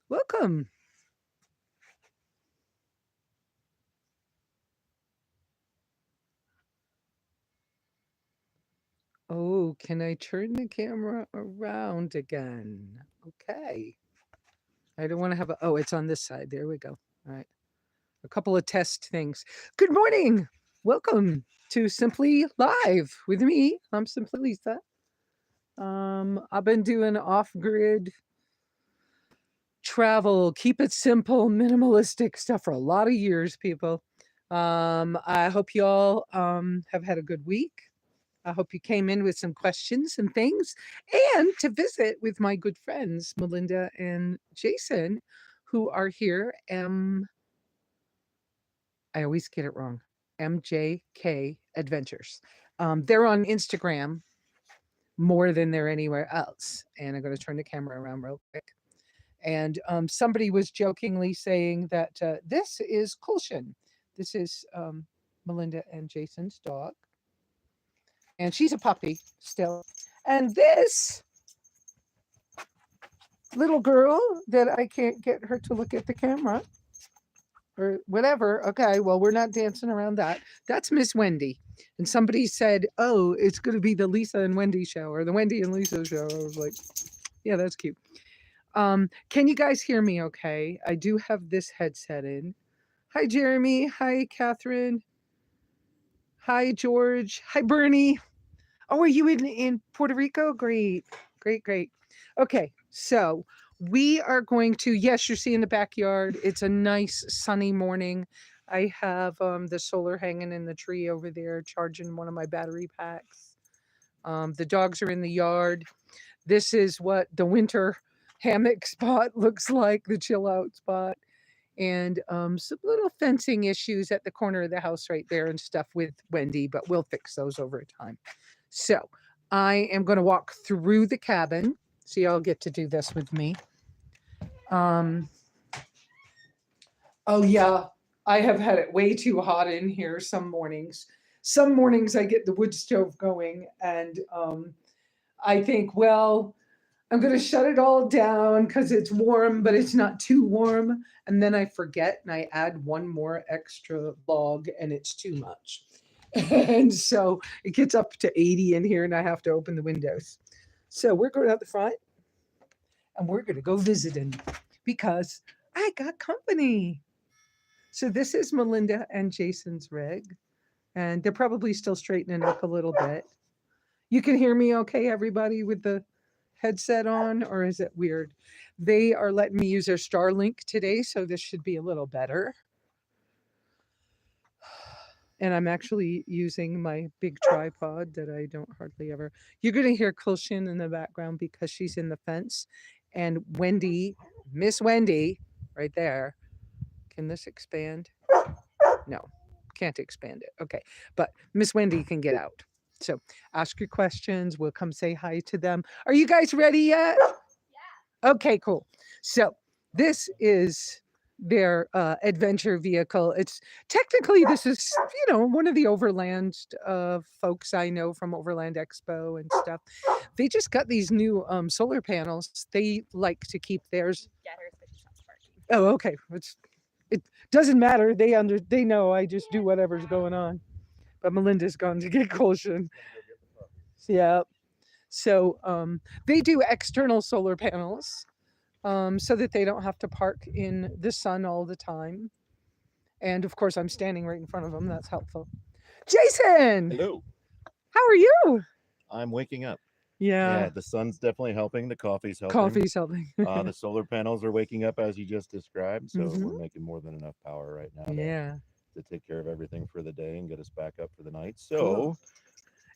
Welcome. Oh, can I turn the camera around again? Okay. I don't want to have a, oh, it's on this side. There we go. All right. A couple of test things. Good morning. Welcome to Simply Live with me. I'm SimplyLesa. I've been doing off-grid travel, keep it simple, minimalistic stuff for a lot of years, people. I hope you all have had a good week. I hope you came in with some questions and things, and to visit with my good friends, Melinda and Jason, who are here. I always get it wrong. MJK Adventures. They're on Instagram more than they're anywhere else. And I'm going to turn the camera around real quick. And somebody was jokingly saying that this is Kulshin. This is Melinda and Jason's dog. And she's a puppy still. And this little girl that I can't get her to look at the camera or whatever. Okay, well, we're not dancing around that. That's Miss Wendy. And somebody said, oh, it's going to be the Lesa and Wendy show or the Wendy and Lesa show. I was like, yeah, that's cute. Can you guys hear me okay? I do have this headset in. Hi, Jeremy. Hi, Catherine. Hi, George. Hi, Bernie. Oh, are you in Puerto Rico? Great, great, great. Okay, so we are going to, yes, you're seeing the backyard. It's a nice sunny morning. I have the solar hanging in the tree over there, charging one of my battery packs. The dogs are in the yard. This is what the winter hammock spot looks like, the chill out spot. And some little fencing issues at the corner of the house right there and stuff with Wendy, but we'll fix those over time. So I am going to walk through the cabin. So y'all get to do this with me. Um, oh, yeah, I have had it way too hot in here some mornings. Some mornings I get the wood stove going and I think, well, I'm going to shut it all down because it's warm, but it's not too warm. And then I forget and I add one more extra log and it's too much. And so it gets up to 80 in here and I have to open the windows. So we're going out the front and we're going to go visiting because I got company. So this is Melinda and Jason's rig, and they're probably still straightening up a little bit. You can hear me okay, everybody, with the headset on, or is it weird? They are letting me use their Starlink today, so this should be a little better. And I'm actually using my big tripod that I don't hardly ever. You're going to hear Kulshin in the background because she's in the fence. And Wendy, Miss Wendy, right there. Can this expand? No, can't expand it. Okay. But Miss Wendy can get out. So ask your questions. We'll come say hi to them. Are you guys ready yet? Okay, cool. So this is their adventure vehicle. It's technically this is one of the overland folks I know from Overland Expo and stuff. They just got these new solar panels. They like to keep theirs. Oh, okay. It doesn't matter. They know I just do whatever's going on. But Melinda's gone to get Colson. Yeah. So they do external solar panels so that they don't have to park in the sun all the time. And of course, I'm standing right in front of them. That's helpful. Jason, Hello. how are you? I'm waking up. Yeah, Yeah, the sun's definitely helping. The coffee's helping. coffee's helping. The solar panels are waking up as you just described. So Hmm. we're making more than enough power right now Yeah, to take care of everything for the day and get us back up for the night. cool. So,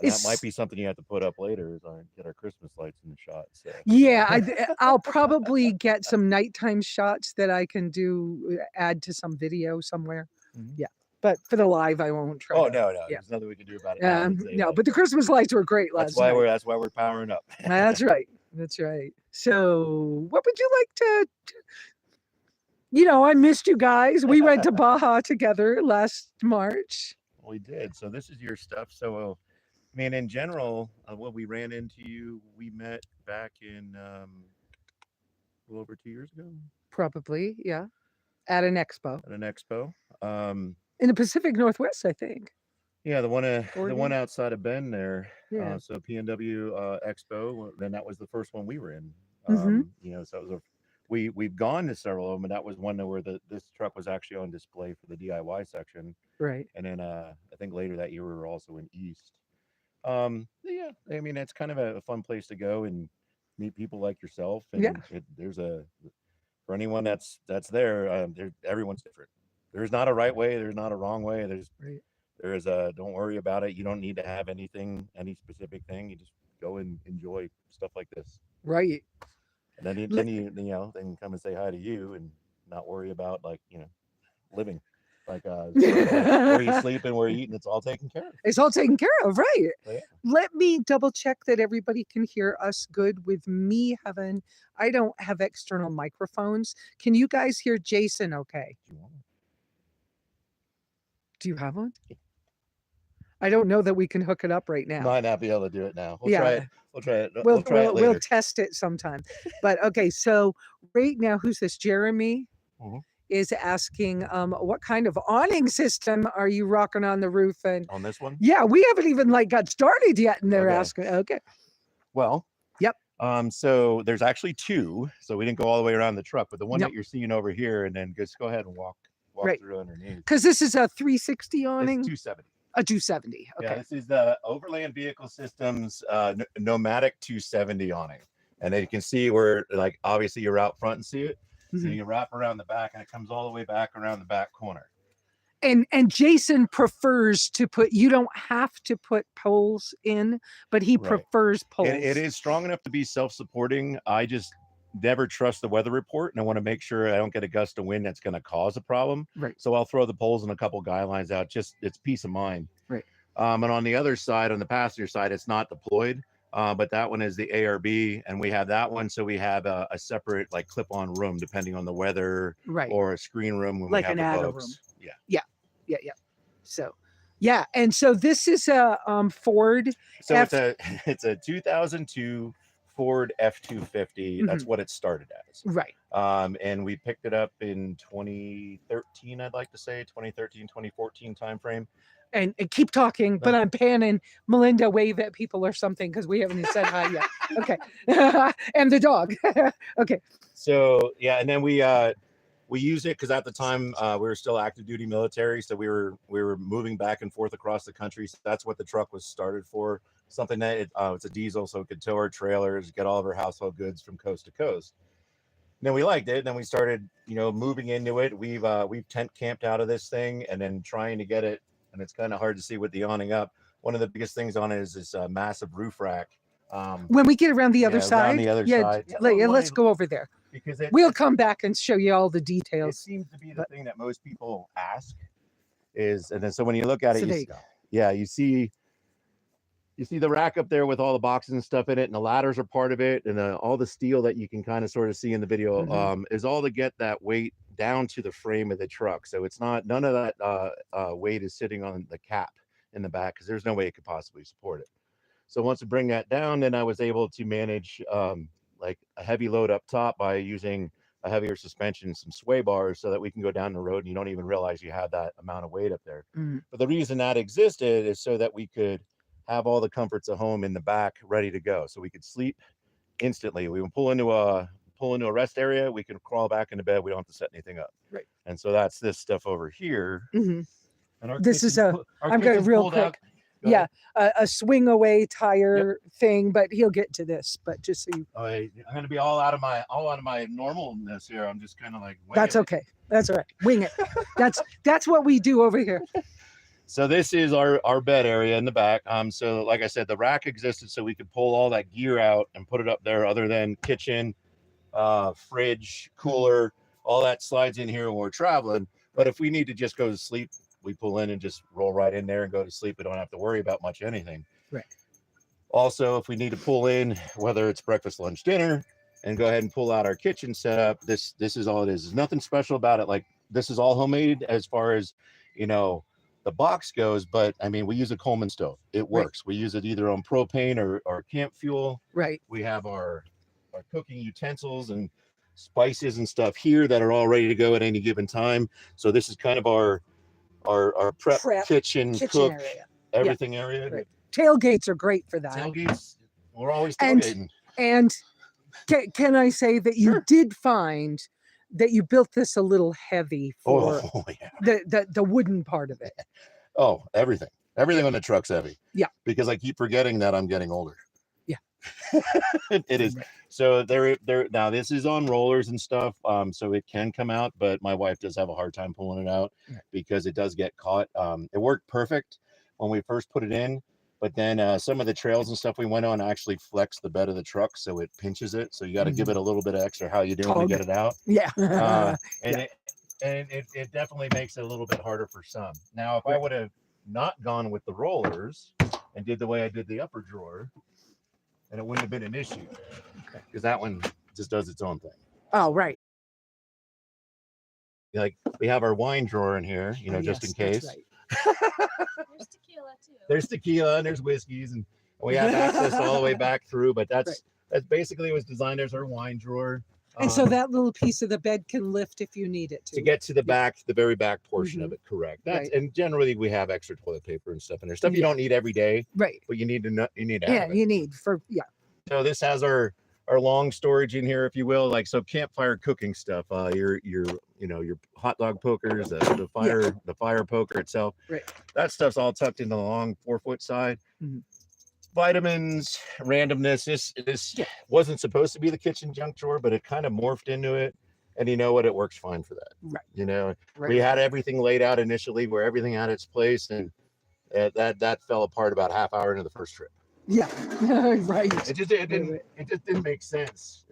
and that might It's be something you have to put up later is get our Christmas lights in the shot. So, yeah. I'll probably get some nighttime shots that I can do add to some video somewhere. Mhm. Yeah, but for the live, I won't try. Oh To, no, no, yeah. there's nothing we can do about it now. In No, daylight. but the Christmas lights were great That's last why night. we're powering up. That's right. That's right. So, what would you like to? I missed you guys. We went to Baja together last March. We did. So this is your stuff. So, I mean, in general, what we ran into you, we met back in little over 2 years ago Probably, yeah. At an expo at an expo. Um, in the Pacific Northwest, I think. yeah, the one Oregon. outside of Bend there. Yeah. So PNW Expo. Then that was the first one we were in. Mm-hmm. You know, so it was we've gone to several of them, and that was one where this truck was actually on display for the DIY section. Right. And then I think later that year we were also in East. Yeah, I mean it's kind of a fun place to go and meet people like yourself, Yeah. and there's a for anyone that's there, everyone's different. There's not a right way, there's not a wrong way. Right. There's a don't worry about it. You don't need to have any specific thing. You just go and enjoy stuff like this, Right. and then come and say hi to you and not worry about like living. Like where you sleep and where you eat, and it's all taken care of. It's all taken care of, right? So, yeah. Let me double check that everybody can hear us good with me having, I don't have external microphones. Can you guys hear Jason okay? Do you have one? I don't know that we can hook it up right now. Might not be able to do it now. We'll Yeah. try it. We'll try it. We'll try it later. we'll test it sometime. But okay, so right now, who's this? Jeremy Mhm. is asking, what kind of awning system are you rocking on the roof? And On this one? yeah, we haven't even like got started yet, and they're Okay. asking. Okay. Well. Yep. So there's actually two. So we didn't go all the way around the truck, but the one Yep. that you're seeing over here, and then just go ahead and walk Right. through underneath. Because this is a 360 awning. It's 270. A 270. Okay. Yeah, this is the Overland Vehicle Systems Nomadic 270 awning, and then you can see where, like, obviously you're out front and see it. So Mhm. you wrap around the back, and it comes all the way back around the back corner. And Jason prefers to put. You don't have to put poles in, but he Right. prefers poles. It is strong enough to be self-supporting. I just never trust the weather report, and I want to make sure I don't get a gust of wind that's going to cause a problem. Right. So I'll throw the poles and a couple guy lines out. Just it's peace of mind. Right. And on the other side, on the passenger side, it's not deployed, but that one is the ARB, and we have that one. So we have a separate like clip-on room depending on the weather, Right. or a screen room when Like we have an the Ada folks. room. Yeah. Yeah. So, yeah, and so this is a Ford. So it's a 2002 Ford F-250. That's what it started as. Right. And we picked it up in 2013, I'd like to say 2013, 2014 timeframe. And keep talking, but I'm panning. Melinda, wave at people or something because we haven't even said hi yet. Okay. And the dog. Okay. So yeah, and then we use it because at the time we were still active duty military, so we were moving back and forth across the country. So that's what the truck was started for. Something that it's a diesel, so it could tow our trailers, get all of our household goods from coast to coast. And then we liked it, and then we started, moving into it. We've tent camped out of this thing, and then trying to get it, and it's kind of hard to see with the awning up. One of the biggest things on it is this massive roof rack. When we get around the other side, around the other side. Let's go over there. Because we'll come back and show you all the it details. seems to be the thing that most people ask is, and then so when you look at it, So there you go. you see the rack up there with all the boxes and stuff in it, and the ladders are part of it, and all the steel that you can kind of sort of see in the video is all to get that weight down to the frame of the truck. So it's not, none of that weight is sitting on the cap in the back, because there's no way it could possibly support it. So once we bring that down, then I was able to manage like a heavy load up top by using a heavier suspension, some sway bars, so that we can go down the road and you don't even realize you have that amount of weight up there. But the reason that existed is so that we could have all the comforts of home in the back ready to go, so we could sleep instantly. We would pull into a rest area, we could crawl back into bed, we don't have to set anything up. Right. And so that's this stuff over here. And this is I'm going real quick. Yeah, a swing away tire thing, but he'll get to this. But just so you, I'm going to be all out of my normalness here. I'm just kind of like, that's okay. That's all right. Wing it. That's what we do over here. So this is our bed area in the back. So like I said, the rack existed so we could pull all that gear out and put it up there. Other than kitchen, fridge, cooler, all that slides in here when we're traveling. But if we need to just go to sleep, we pull in and just roll right in there and go to sleep. We don't have to worry about much anything. Right. Also, if we need to pull in, whether it's breakfast, lunch, dinner, and go ahead and pull out our kitchen setup, this is all it is. There's nothing special about it. Like, this is all homemade as far as, the box goes, but I mean, we use a Coleman stove. It works. Right. We use it either on propane or camp fuel. Right. We have our cooking utensils, and spices and stuff here that are all ready to go at any given time. So this is kind of our prep kitchen cook area. everything area. Right. Tailgates are great for that. Tailgates, we're always tailgating. And can I say that you did find that you built this a little heavy for the wooden part of it? Oh, everything on the truck's heavy. Yeah. Because I keep forgetting that I'm getting older. Yeah. It is. Right. So there now this is on rollers and stuff. So it can come out, but my wife does have a hard time pulling it out because it does get caught. It worked perfect when we first put it in, but then some of the trails and stuff we went on actually flex the bed of the truck, so it pinches it. So you got to give it a little bit of extra how you doing to get it out. Yeah. It definitely makes it a little bit harder for some. Now, if I would have not gone with the rollers and did the way I did the upper drawer, and it wouldn't have been an issue because that one just does its own thing. Oh, right. Like we have our wine drawer in here, you know, just in case. Right. There's tequila too. There's tequila and there's whiskeys, and we have access all the way back through. But that's basically it was designed as our wine drawer. And so that little piece of the bed can lift if you need it to get to the back, the very back portion of it. Correct. That's and generally we have extra toilet paper and stuff in there. Stuff you don't need every day, right? But you need to have it. You need for So this has our long storage in here, if you will, like so campfire cooking stuff. Your hot dog pokers, the fire poker itself. Right. That stuff's all tucked into the long 4-foot side. Mm-hmm. Vitamins, randomness. This wasn't supposed to be the kitchen junk drawer, but it kind of morphed into it. And you know what? It works fine for that. Right. You know, we had everything laid out initially where everything had its place, and that fell apart about half hour into the first trip. Yeah, right. It just didn't make sense.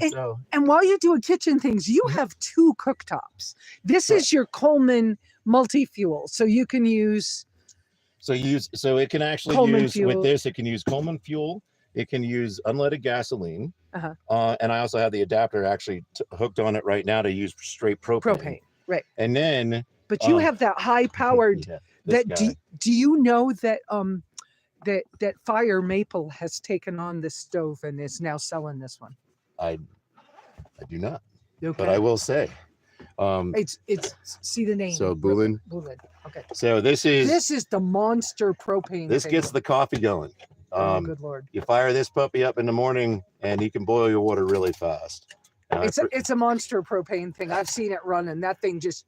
And while you're doing kitchen things, you have 2 cooktops. This is your Coleman multi-fuel, so you can use. So it can actually Coleman use fuel. With this. It can use Coleman fuel. It can use unleaded gasoline. And I also have the adapter actually hooked on it right now to use straight propane. Right. And then. But you have that high powered. Do you know that that Fire Maple has taken on this stove and is now selling this one? I do not. Okay. But I will say. It's see the name. So Bulin. Okay. So this is the monster propane. This gets the coffee going. Good Lord. You fire this puppy up in the morning and he can boil your water really fast. It's a monster propane thing. I've seen it run, and that thing just.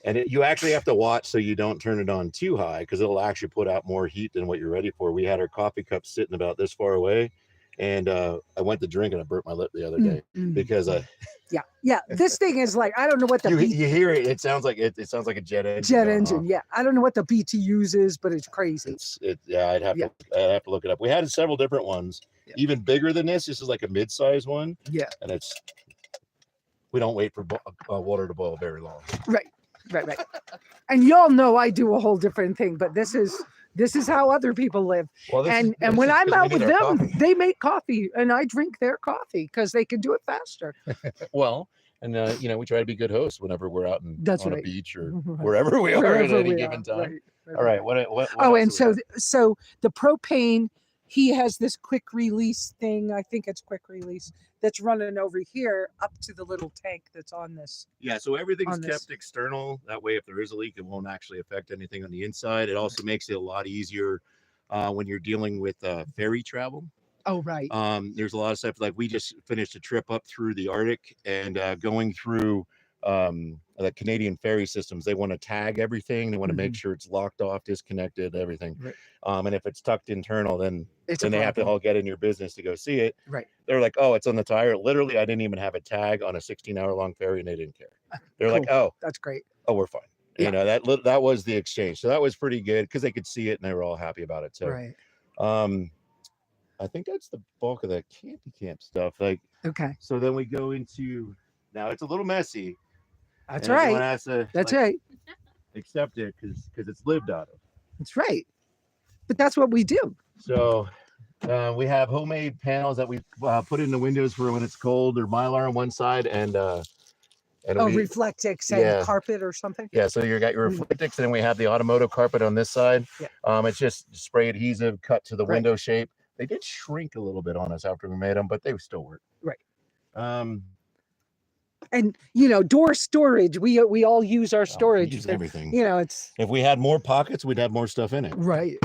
And you actually have to watch so you don't turn it on too high, because it'll actually put out more heat than what you're ready for. We had our coffee cup sitting about this far away, and I went to drink and I burnt my lip the other day because Yeah. This thing is like, I don't know what the you hear it. It sounds like it sounds like a jet engine. Jet engine. Yeah. I don't know what the BTUs is, but it's crazy. I'd have to look it up. We had several different ones, even bigger than this. This is like a mid-size one. Yeah. And we don't wait for water to boil very long. Right. And y'all know I do a whole different thing, but this is how other people live. Well, and when I'm out with them, they make coffee and I drink their coffee because they can do it faster. Well, and we try to be good hosts whenever we're out on a beach or wherever we are at any given time. All right. What and so the propane, he has this quick release thing. I think it's quick release that's running over here up to the little tank that's on this. Yeah, so everything's kept external. That way, if there is a leak, it won't actually affect anything on the inside. It also makes it a lot easier when you're dealing with ferry travel. Oh, right. There's a lot of stuff, like we just finished a trip up through the Arctic and going through the Canadian ferry systems. They want to tag everything. They want to make sure it's locked off, disconnected, everything. Right. And if it's tucked internal, then they have to all get in your business to go see it. Right. They're like, oh, it's on the tire. Literally, I didn't even have a tag on a 16-hour-long ferry, and they didn't care. They're like, oh, that's great. Oh, we're fine. Yeah. That was the exchange. So that was pretty good because they could see it and they were all happy about it. So, I think that's the bulk of the camp stuff. Okay. So then we go into, now it's a little messy. That's right. That's right. Accept it because it's lived out of. That's right. But that's what we do. So we have homemade panels that we put in the windows for when it's cold. They're Mylar on one side and Reflectix and carpet or something. Yeah, so you got your Reflectix, and then we have the automotive carpet on this side. Yeah. It's just spray adhesive cut to the window shape. They did shrink a little bit on us after we made them, but they still work. Right. And door storage. We all use our We storage. use but, everything. It's If we had more pockets, we'd have more stuff in it. right.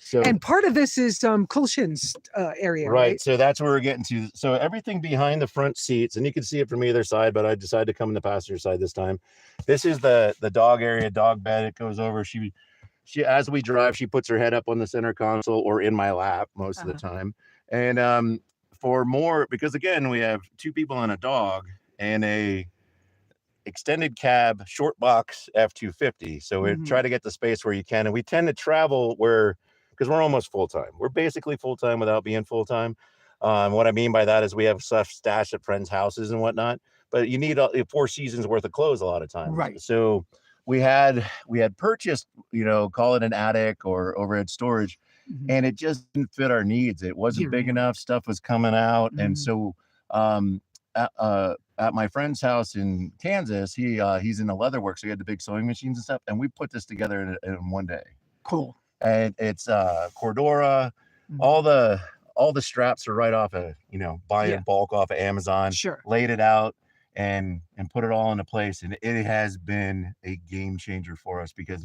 So And part of this is Kulshin's area, right? so that's where we're getting to. So everything behind the front seats, and you can see it from either side, but I decided to come in the passenger side this time. This is the dog area, dog bed. It goes over. She as we drive, she puts her head up on the center console or in my lap most of the time. And for more, because again, we have 2 people and a dog and a extended cab short box F-250. So we try to get the space where you can, and we tend to travel because we're almost full-time. We're basically full-time without being full-time. What I mean by that is we have stuff stashed at friends' houses and whatnot, but you need 4 seasons worth of clothes a lot of times. Right. So we had purchased, call it an attic or overhead storage, and it just didn't fit our needs. It wasn't big enough. Stuff was coming out. And so at my friend's house in Kansas, he's in the leather work, so he had the big sewing machines and stuff, and we put this together in one day. Cool. And it's Cordura. All the straps are right off of buying bulk off of Amazon. Sure. Laid it out and put it all into place, and it has been a game changer for us because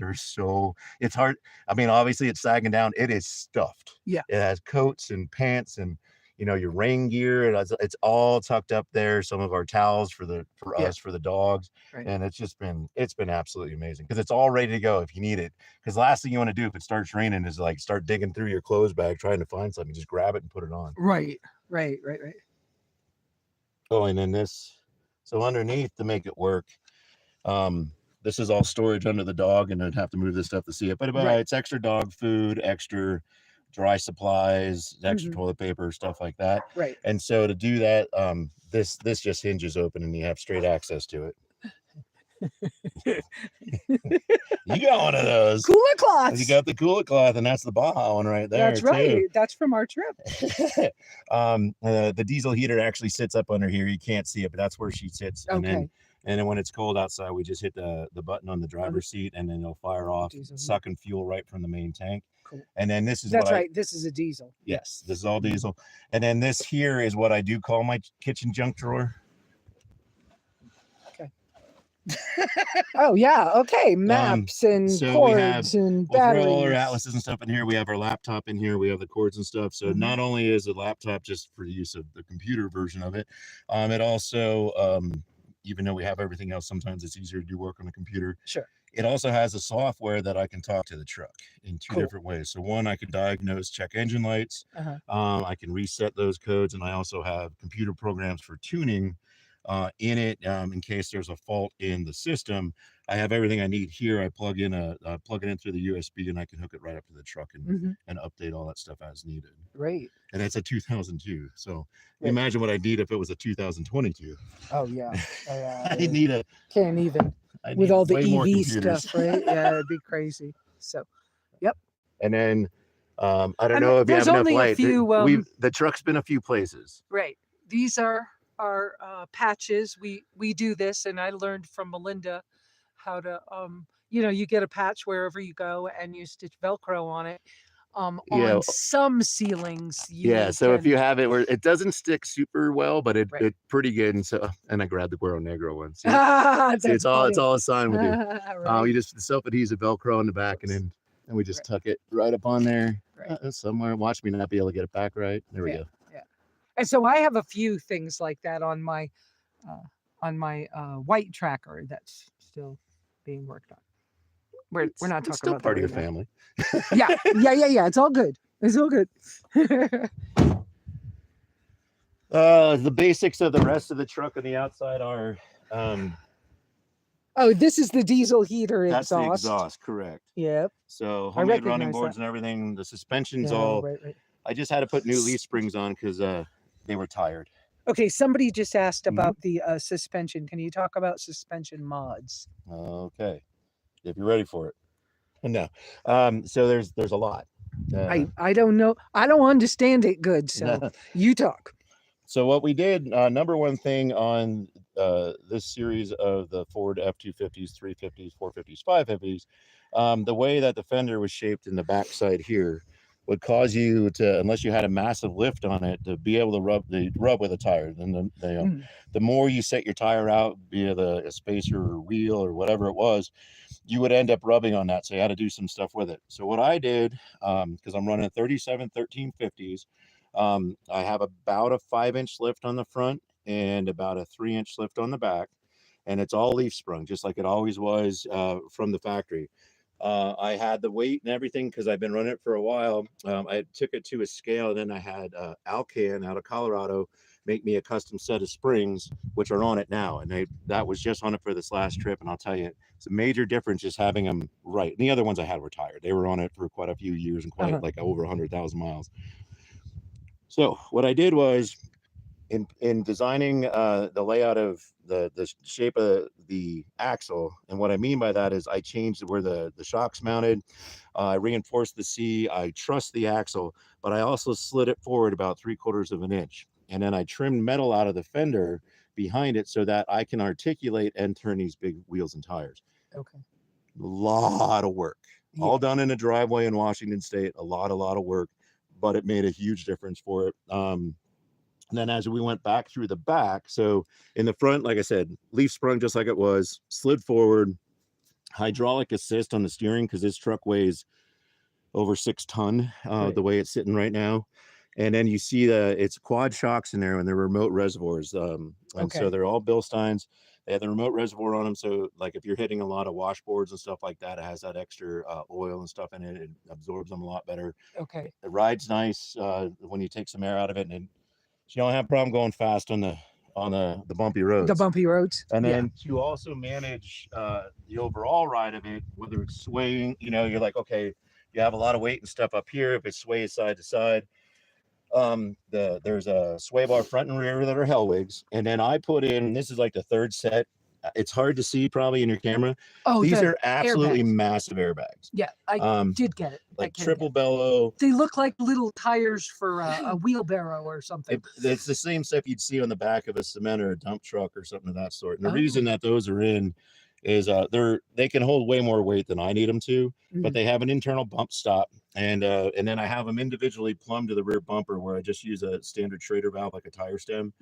it's hard. I mean, obviously it's sagging down. It is stuffed. Yeah. It has coats and pants and your rain gear. It's all tucked up there. Some of our towels for us, for the dogs. Right. And it's been absolutely amazing because it's all ready to go if you need it. Because last thing you want to do if it starts raining is like start digging through your clothes bag trying to find something. Just grab it and put it on. Right. Oh, and then so underneath to make it work, this is all storage under the dog, and I'd have to move this stuff to see it. But it's extra dog food, extra dry supplies, extra toilet paper, stuff like that. Right. And so to do that, this just hinges open and you have straight access to it. You got one of those cooler cloths. You got the cooler cloth, and that's the Baja one right there. That's right. Too. That's from our trip. The diesel heater actually sits up under here. You can't see it, but that's where she sits. Okay. And then when it's cold outside, we just hit the button on the driver's seat, and then it'll fire off, sucking fuel right from the main tank. Cool. And then this is this is a diesel. Yes, this is all diesel. And then this here is what I do call my kitchen junk drawer. Okay. Oh yeah. Okay. Maps and cords and batteries. All our atlases and stuff in here. We have our laptop in here. We have the cords and stuff. So not only is the laptop just for the use of the computer version of it, it also even though we have everything else, sometimes it's easier to do work on a computer. Sure. It also has a software that I can talk to the truck in 2 different ways. So one, I can diagnose check engine lights. I can reset those codes, and I also have computer programs for tuning in it in case there's a fault in the system. I have everything I need here. I plug it in through the USB, and I can hook it right up to the truck and update all that stuff as needed. Right. And it's a 2002. So imagine what I'd need if it was a 2022. Oh yeah. I'd need can't even with all the EV stuff, right? Yeah, it'd be crazy. So, yep. And then I don't know if you have enough light. The truck's been a few places. Right. These are our patches. We do this, and I learned from Melinda how to you get a patch wherever you go, and you stitch Velcro on it. On some ceilings. So if you have it where it doesn't stick super well, but it's pretty good. And I grabbed the Guero Negro one. See, it's all a sign we do. You just self-adhesive Velcro in the back, and we just tuck it right up on there somewhere. Watch me not be able to get it back right. There we go. Yeah. And so I have a few things like that on my white tracker that's still being worked on. We're not talking still about part of your family. Yeah. It's all good. It's all good. The basics of the rest of the truck on the outside are oh, this is the diesel heater exhaust. That's the exhaust, correct. Yep. So homemade running boards and everything. The suspension's right. I just had to put new leaf springs on because they were tired. Okay, somebody just asked about the suspension. Can you talk about suspension mods? Okay. If you're ready for it. No. So there's a lot. I don't know. I don't understand it good. So you talk. So what we did, number one thing on this series of the Ford F-250s, 350s, 450s, 550s, the way that the fender was shaped in the backside here, would cause you to, unless you had a massive lift on it, to be able to rub with a tire. Then the more you set your tire out via a spacer or wheel or whatever it was, you would end up rubbing on that. So you had to do some stuff with it. So what I did, because I'm running 37 1350s, I have about a 5-inch lift on the front and about a 3-inch lift on the back, and it's all leaf sprung, just like it always was from the factory. I had the weight and everything because I've been running it for a while. I took it to a scale, and then I had Alcan out of Colorado make me a custom set of springs, which are on it now. And that was just on it for this last trip. And I'll tell you, it's a major difference just having them right. And the other ones I had were tired. They were on it for quite a few years and quite like over 100,000 miles. So what I did was, in designing the layout of the shape of the axle, and what I mean by that is I changed where the shock's mounted, I reinforced the C, I trussed the axle, but I also slid it forward about 3/4 of an inch, and then I trimmed metal out of the fender behind it so that I can articulate and turn these big wheels and tires. Okay. A lot of work, all done in a driveway in Washington State. A lot of work, but it made a huge difference for it. And then as we went back through the back, so in the front, like I said, leaf sprung just like it was, slid forward, hydraulic assist on the steering because this truck weighs over 6 ton, the way it's sitting right now. And then you see it's quad shocks in there, and they're remote reservoirs. And so they're all Bilsteins. They have the remote reservoir on them. So like if you're hitting a lot of washboards and stuff like that, it has that extra oil and stuff in it. It absorbs them a lot better. Okay. It rides nice when you take some air out of it, and you don't have a problem going fast on the bumpy roads. The bumpy roads. And then to also manage the overall ride of it, whether it's swaying, you're like, okay, you have a lot of weight and stuff up here. If it sways side to side, there's a sway bar front and rear that are Hellwigs. And then I put in, this is like the third set. It's hard to see probably in your camera. Oh, these are absolutely massive airbags. Yeah, I did get it. Like triple bellow. They look like little tires for a wheelbarrow or something. It's the same stuff you'd see on the back of a cement or a dump truck or something of that sort. And the reason that those are in is they can hold way more weight than I need them to, but they have an internal bump stop, and then I have them individually plumbed to the rear bumper where I just use a standard Schrader valve like a tire stem,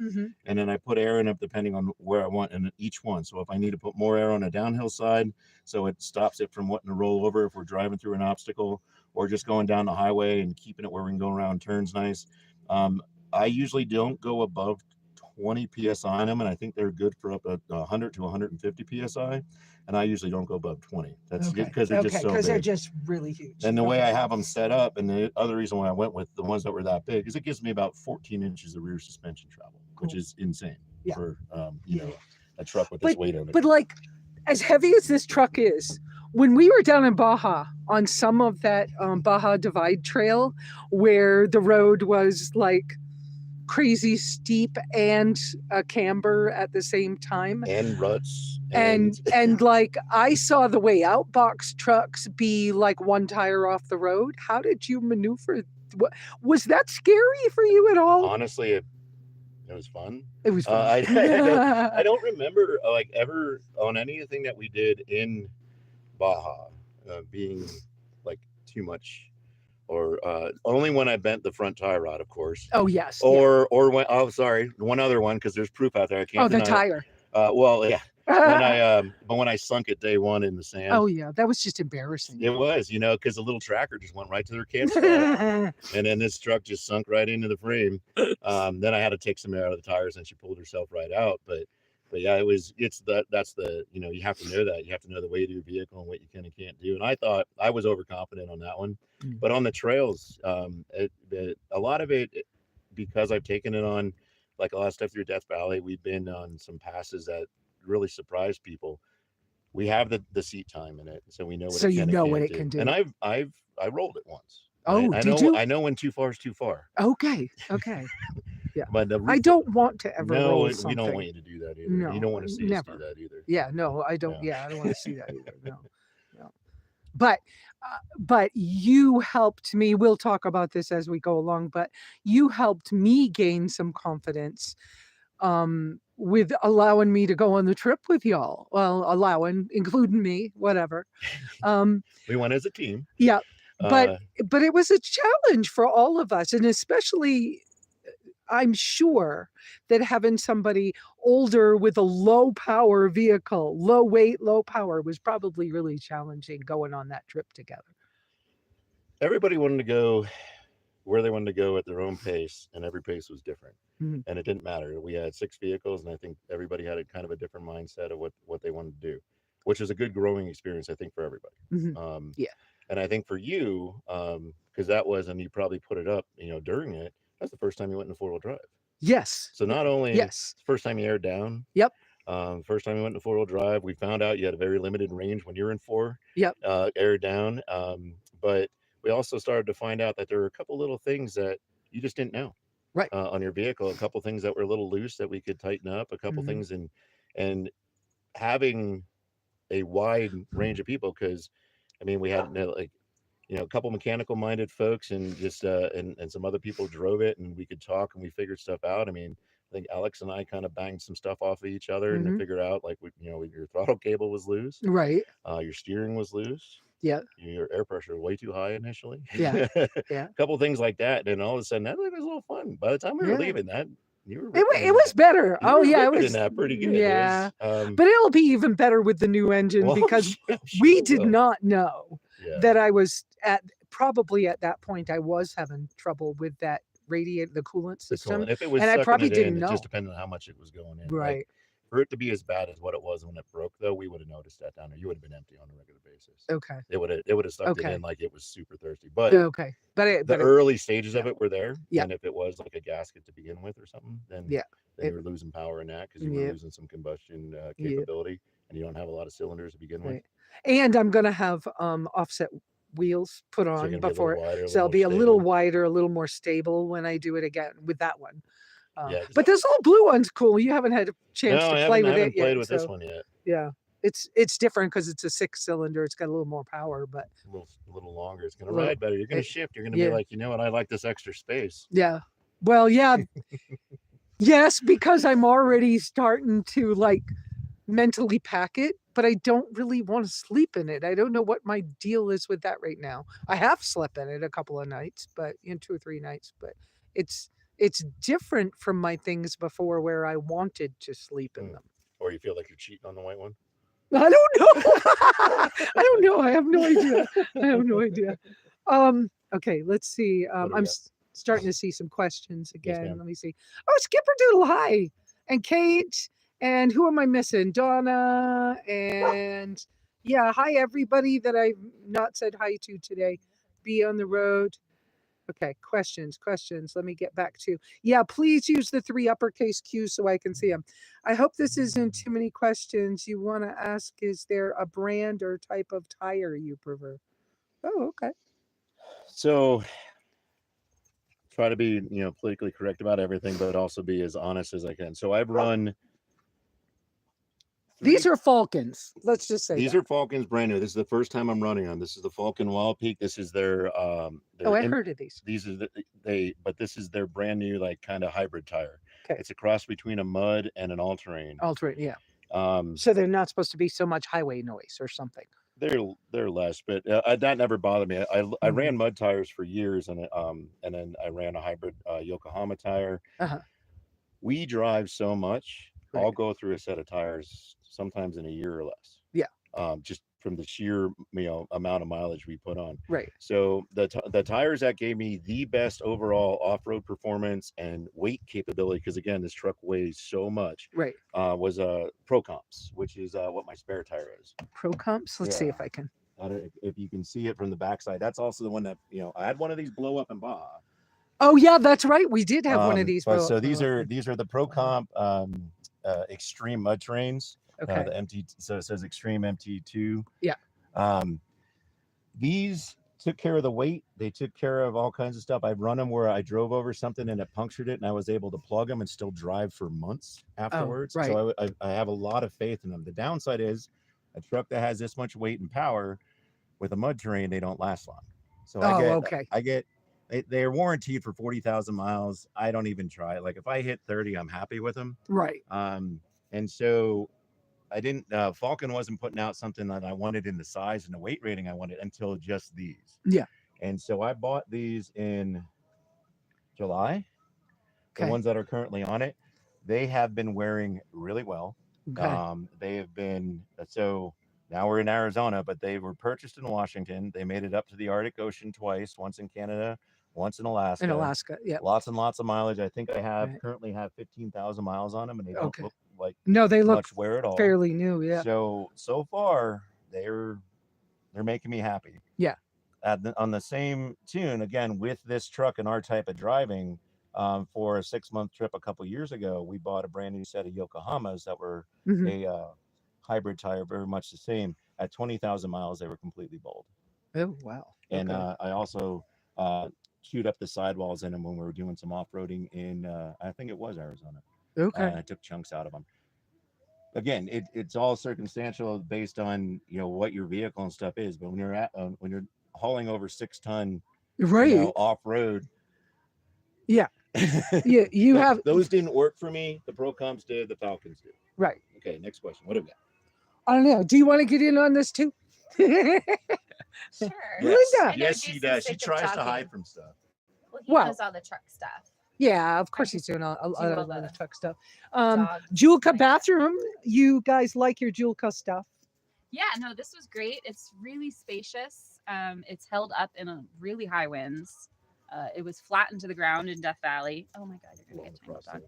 and then I put air in it depending on where I want in each one. So if I need to put more air on a downhill side, so it stops it from wanting to roll over if we're driving through an obstacle, or just going down the highway and keeping it where we can go around turns nice. I usually don't go above 20 psi on them, and I think they're good for up at 100 to 150 psi, and I usually don't go above 20. That's because they're just so big. They're just really huge. And the way I have them set up, and the other reason why I went with the ones that were that big, is it gives me about 14 inches of rear suspension travel, which is insane for a truck with this weight on it. But like, as heavy as this truck is, when we were down in Baja on some of that Baja Divide Trail, where the road was like crazy steep and a camber at the same time, and ruts, and like I saw the way out box trucks be like one tire off the road. How did you maneuver? Was that scary for you at all? Honestly, it was fun. It was fun. I don't remember like ever on anything that we did in Baja being like too much. Or only when I bent the front tie rod, of course. Oh yes. Or when sorry, one other one, because there's proof out there. I can't. Oh, the tire. Well, yeah. When I sunk it day one in the sand. Oh yeah, that was just embarrassing. It was, because the little tracker just went right to their campsite, and then this truck just sunk right into the frame. Then I had to take some air out of the tires, and she pulled herself right out. But yeah, that's the you have to know that. You have to know the weight of your vehicle and what you can and can't do. And I thought I was overconfident on that one, but on the trails, a lot of it, because I've taken it on like a lot of stuff through Death Valley. We've been on some passes that really surprise people. We have the seat time in it, so we know what so it can, you know what it can do. And I rolled it once. Oh, I know when too far is too far. Okay. Yeah, but I don't want to ever roll something. We don't want you to do that either. No, you don't want to see us do that either. Yeah, no, I don't. No. Yeah, I don't want to see that either. No. But you helped me. We'll talk about this as we go along. But you helped me gain some confidence with allowing me to go on the trip with y'all. Well, including me, whatever. We went as a team. Yeah. but Uh, but it was a challenge for all of us, and especially I'm sure that having somebody older with a low power vehicle, low weight, low power, was probably really challenging going on that trip together. everybody wanted to go where they wanted to go at their own pace, and every pace was different. Mhm. And it didn't matter. We had 6 vehicles, and I think everybody had a kind of a different mindset of what they wanted to do, which is a good growing experience, I think, for everybody. Mhm. Um, Yeah. and I think for you, because that was, and you probably put it up, during it. That's the first time you went in 4-wheel drive. Yes. So not only Yes. first time you aired down, Yep. first time you went in 4-wheel drive, we found out you had a very limited range when you're in 4, Yep. aired down. But we also started to find out that there were a couple little things that you just didn't know Right. on your vehicle, a couple things that were a little loose that we could tighten up, a couple Mhm. things, and having a wide range of people, because I mean we had like a couple mechanical minded folks, and just and some other people drove it, and we could talk and we figured stuff out. I mean, I think Alex and I kind of banged some stuff off of each other and to Mhm. figure out, like, your throttle cable was loose, Right. your steering was loose, Yeah. your air pressure was way too high initially. Yeah. Yeah. A couple things like that, and all of a sudden that was a little fun. By the time we were Yeah. leaving, that you were It ripping was better. you Oh were yeah, it ripping in was. that pretty good. Yeah. It was, But it'll be even better with the new engine, well, because I'm we sure did will. not know Yeah. that I was probably at that point I was having trouble with that radiator, the coolant The system, coolant. If it was and I sucking probably it didn't in, it just know. depended on how much it was going in. Like, Right. for it to be as bad as what it was when it broke, though, we would have noticed that down there. You would have been empty on a regular basis. Okay. It would have sucked it Okay. in like it was super thirsty. But Okay. the early stages of yeah. it were there. Yeah. And if it was like a gasket to begin with or something, then Yeah. you were losing power in that, because you were Yep. losing some combustion Yep. capability, and you don't have a lot of cylinders to begin with. Right. And I'm gonna have offset wheels put So you're on gonna be a little before, wider, a so little I'll more be a little stable. wider, a little more stable when I do it again with that one. Yeah, 'cause But this old blue one's cool. You haven't had a chance no, to I play haven't with it played yet, with this so one yet. yeah, it's different because it's a 6-cylinder. It's got a little more power, but A little longer. It's gonna little, ride better. You're gonna it, shift. You're gonna be yeah, like, you know what? I like this extra space. yeah. Well, yeah, yes, because I'm already starting to like mentally pack it, but I don't really want to sleep in it. I don't know what my deal is with that right now. I have slept in it a couple of nights, but 2 or 3 nights, but it's different from my things before where I wanted to sleep in them. Or you feel like you're cheating on the white one? I don't know. I don't know. I have no idea. I have no idea. Okay, let's see. What do we I'm got? starting to see some questions Yes, again. ma'am. Let me see. Oh, Skipper Doodle, hi. And Kate. And who am I missing? Donna. And yeah, hi everybody that I've not said hi to today. Be on the road. Okay, questions. Let me get back to, yeah, please use the 3 uppercase Q's so I can see them. I hope this isn't too many questions. You want to ask, is there a brand or type of tire you prefer? Oh, okay. So try to be, politically correct about everything, but also be as honest as I can. So I've run. These are Falcons. Let's just say These that. are Falcons, brand new. This is the first time I'm running on. This is the Falcon Wild Peak. This is their Oh, I heard of these. These are but this is their brand new, like, kind of hybrid tire. Okay. It's a cross between a mud and an all-terrain. All-terrain, yeah. Um, So they're not supposed to be so much highway noise or something. they're less, but that never bothered me. I ran mud tires for years, and then I ran a hybrid Yokohama tire. Uh-huh. We drive so much. Right. I'll go through a set of tires sometimes in a year or less. Yeah. Just from the sheer amount of mileage we put on. Right. So the tires that gave me the best overall off-road performance and weight capability, because again this truck weighs so much, Right. was Pro Comps, which is what my spare tire is. Pro Comps. Let's see if I can. I don't know if you can see it from the backside. That's also the one that I had one of these blow up in Baja. Oh yeah, that's right. We did have one of these. So these are the Pro Comp extreme mud terrains. Okay. The MT, so it says Extreme MT2. Yeah. These took care of the weight. They took care of all kinds of stuff. I've run them where I drove over something and it punctured it, and I was able to plug them and still drive for months afterwards. Right. So I have a lot of faith in them. The downside is a truck that has this much weight and power with a mud terrain, they don't last long. So I get they're warranted for 40,000 miles. I don't even try. Like if I hit 30, I'm happy with them. Right. And so I didn't, Falcon wasn't putting out something that I wanted in the size and the weight rating I wanted until just these. Yeah. And so I bought these in July. The Okay. ones that are currently on it, they have been wearing really well. Okay. They have been, so now we're in Arizona, but they were purchased in Washington. They made it up to the Arctic Ocean twice, once in Canada, once in Alaska. In Alaska, yeah. Lots and lots of mileage. I think I have Right. currently have 15,000 miles on them, and they don't Okay. look like No, they look much wear at all. fairly new. Yeah. So far they're making me happy. Yeah. On the same tune, again, with this truck and our type of driving, for a 6-month trip a couple years ago, we bought a brand new set of Yokohamas that were Mhm. a hybrid tire, very much the same. At 20,000 miles, they were completely bald. Oh wow. And Okay. I also chewed up the sidewalls in them when we were doing some off-roading in, I think it was Arizona. Okay. I took chunks out of them. Again, it's all circumstantial based on, you know, what your vehicle and stuff is. But when you're hauling over 6-ton, Right. you know, off-road, Yeah. Yeah. You have those didn't work for me. The Pro Comps did, the Falcons did. right. Okay, next question. What do we got? I don't know. Do you want to get in on this too? Sure. Linda. I know Yes, she Jason's does. She sick of tries to talking. hide from stuff. Well, he Well- knows all the truck stuff. Yeah, of course he's doing a Do lot all of the truck stuff. Dogs. Julka Like- bathroom. You guys like your Julka stuff? Yeah, no, this was great. It's really spacious. It's held up in a really high winds. It was flattened to the ground in Death Valley. Oh my God, you're gonna get tangled on.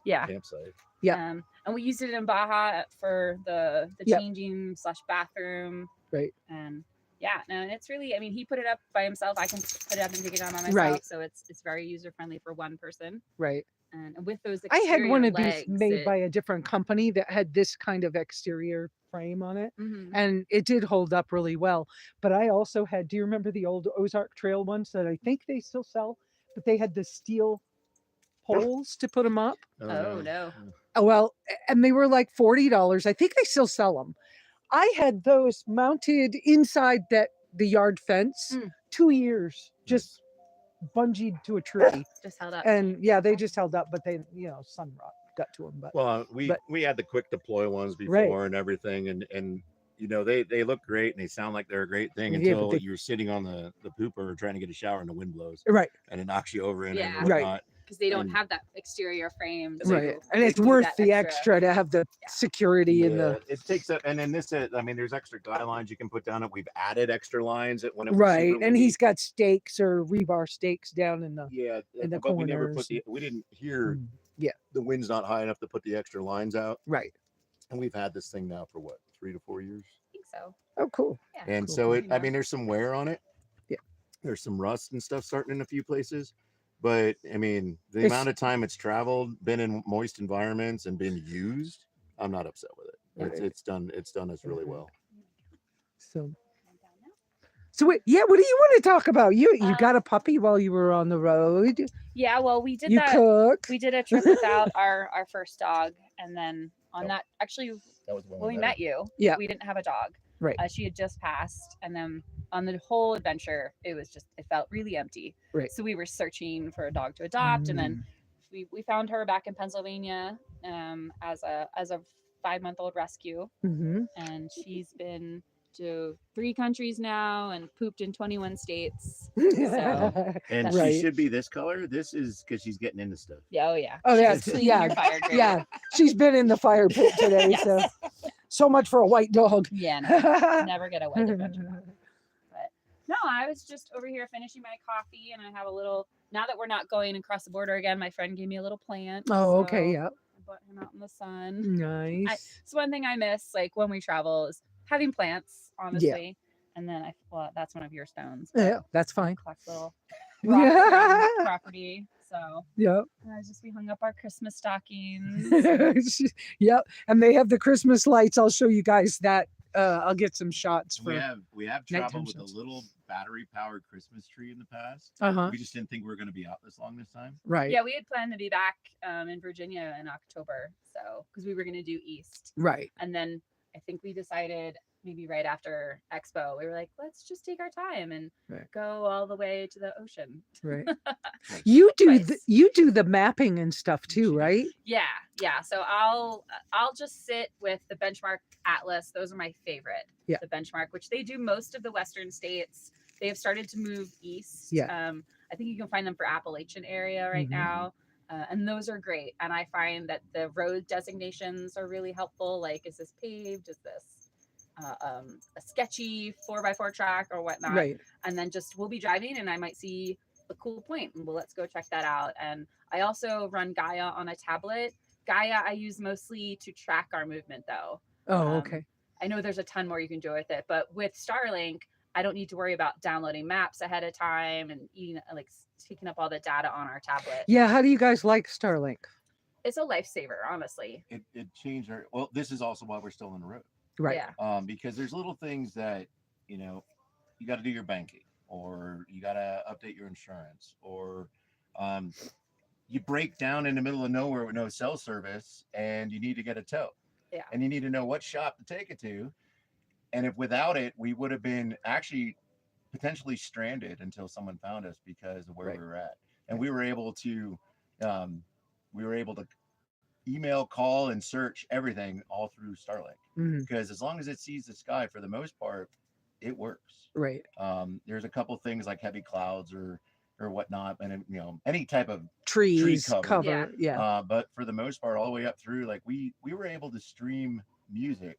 Yeah. Campsite. Yeah. And we used it in Baja for the Yep. changing / bathroom. Right. And yeah, no, it's really, I mean, he put it up by himself. I can put it up and take it down by myself. Right. So it's very user friendly for one person. Right. And with those I had one of exterior these made legs, by a different company that had this kind of exterior frame on it, Mhm. and it did hold up really well. But I also had, do you remember the old Ozark Trail ones that I think they still sell? But they had the steel poles to put them up. Oh, no. Oh, well, and they were like $40. I think they still sell them. I had those mounted inside the yard fence Mm. 2 years, just bungeed to a tree. Just held up. And yeah, they just held up, but they, sun rot got to them. But Well, But- we had the quick deploy ones before Right. and everything, and you know they look great and they sound like they're a great thing Yeah, but until they- you're sitting on the pooper trying to get a shower and the wind blows right, and it knocks you over in it Yeah. and Right. whatnot. Because they don't and- have that exterior frame. right, so and they it's do worth that the extra to have the Yeah. security and the It takes up, and then this, I mean, there's extra guy lines you can put down it. We've added extra lines when it was right, super and windy. he's got stakes or rebar stakes down in the Yeah, in the but we never corners put we didn't hear Mm, yeah. the wind's not high enough to put the extra lines out, right. and we've had this thing now for what 3 to 4 years. I think so. Oh, cool. Yeah. And Cool. so I Yeah. mean, there's some wear on it. Yeah. There's some rust and stuff starting in a few places. But I mean, the It's- amount of time it's traveled, been in moist environments and been used, I'm not upset with it. Right. It's done us really Mhm. well. So wait, yeah, what do you want to talk about? You Um, got a puppy while you were on the road. Yeah, well, we did You that. cook. We did a trip without our first dog, and then on Oh. that, actually, That was when we met you, Yeah. we didn't have a dog. Right. She had just passed, and then on the whole adventure, it felt really empty. Right. So we were searching for a dog to adopt, and then Mm. we found her back in Pennsylvania as a 5-month-old rescue, Mhm. and she's been to 3 countries now and pooped in 21 states. And Right. she should be this color. This is because she's getting into stuff. Yeah, oh yeah. Oh, She's yeah, cleaning yeah, your fire grate. yeah, she's been in the fire pit today, Yes. so much for a white dog. Yeah, no, never get a white adventure dog. But no, I was just over here finishing my coffee, and I have a little. Now that we're not going across the border again, my friend gave me a little plant. Oh, okay, so yeah, I brought him out in the sun. nice. It's one thing I miss, like when we travel, is having plants, honestly. And then that's one of your stones. but Yeah, that's fine. collect little rocks around the property. So Yep. we hung up our Christmas stockings. Yep, and they have the Christmas lights. I'll show you guys that. I'll get some shots for. We have nighttime traveled with a shots. little battery powered Christmas tree in the past. Uh-huh. We just didn't think we were going to be out this long this time. Right. Yeah, we had planned to be back in Virginia in October, so because we were going to do East, Right. and then I think we decided maybe right after Expo, we were like, let's just take our time and Right. go all the way to the ocean. Right. You do Twice. you do the mapping and stuff too, right? Yeah. So I'll just sit with the Benchmark Atlas. Those are my favorite. Yeah. The Benchmark, which they do most of the Western states. They have started to move east. Yeah. I think you can find them for Appalachian area right Mhm. now. And those are great. And I find that the road designations are really helpful. Like, is this paved? Is this a sketchy 4x4 track or whatnot? Right. And then just we'll be driving and I might see a cool point and let's go check that out. And I also run Gaia on a tablet. Gaia I use mostly to track our movement though. Oh, okay. I know there's a ton more you can do with it, but with Starlink, I don't need to worry about downloading maps ahead of time and taking up all the data on our tablet. Yeah. How do you guys like Starlink? It's a lifesaver, honestly. It changed our. Well, this is also why we're still on the road. Right. Yeah. Because there's little things that you got to do your banking, or you got to update your insurance, or you break down in the middle of nowhere with no cell service, and you need to get a tow. Yeah. And you need to know what shop to take it to. And if without it, we would have been actually potentially stranded until someone found us because of where we were at. And we were able to email, call, and search everything all through Starlink. Mhm. Because as long as it sees the sky, for the most part, it works. Right. There's a couple things like heavy clouds or whatnot, and any type of Trees, cover. cover. Yeah. But for the most part, all the way up through, like we were able to stream music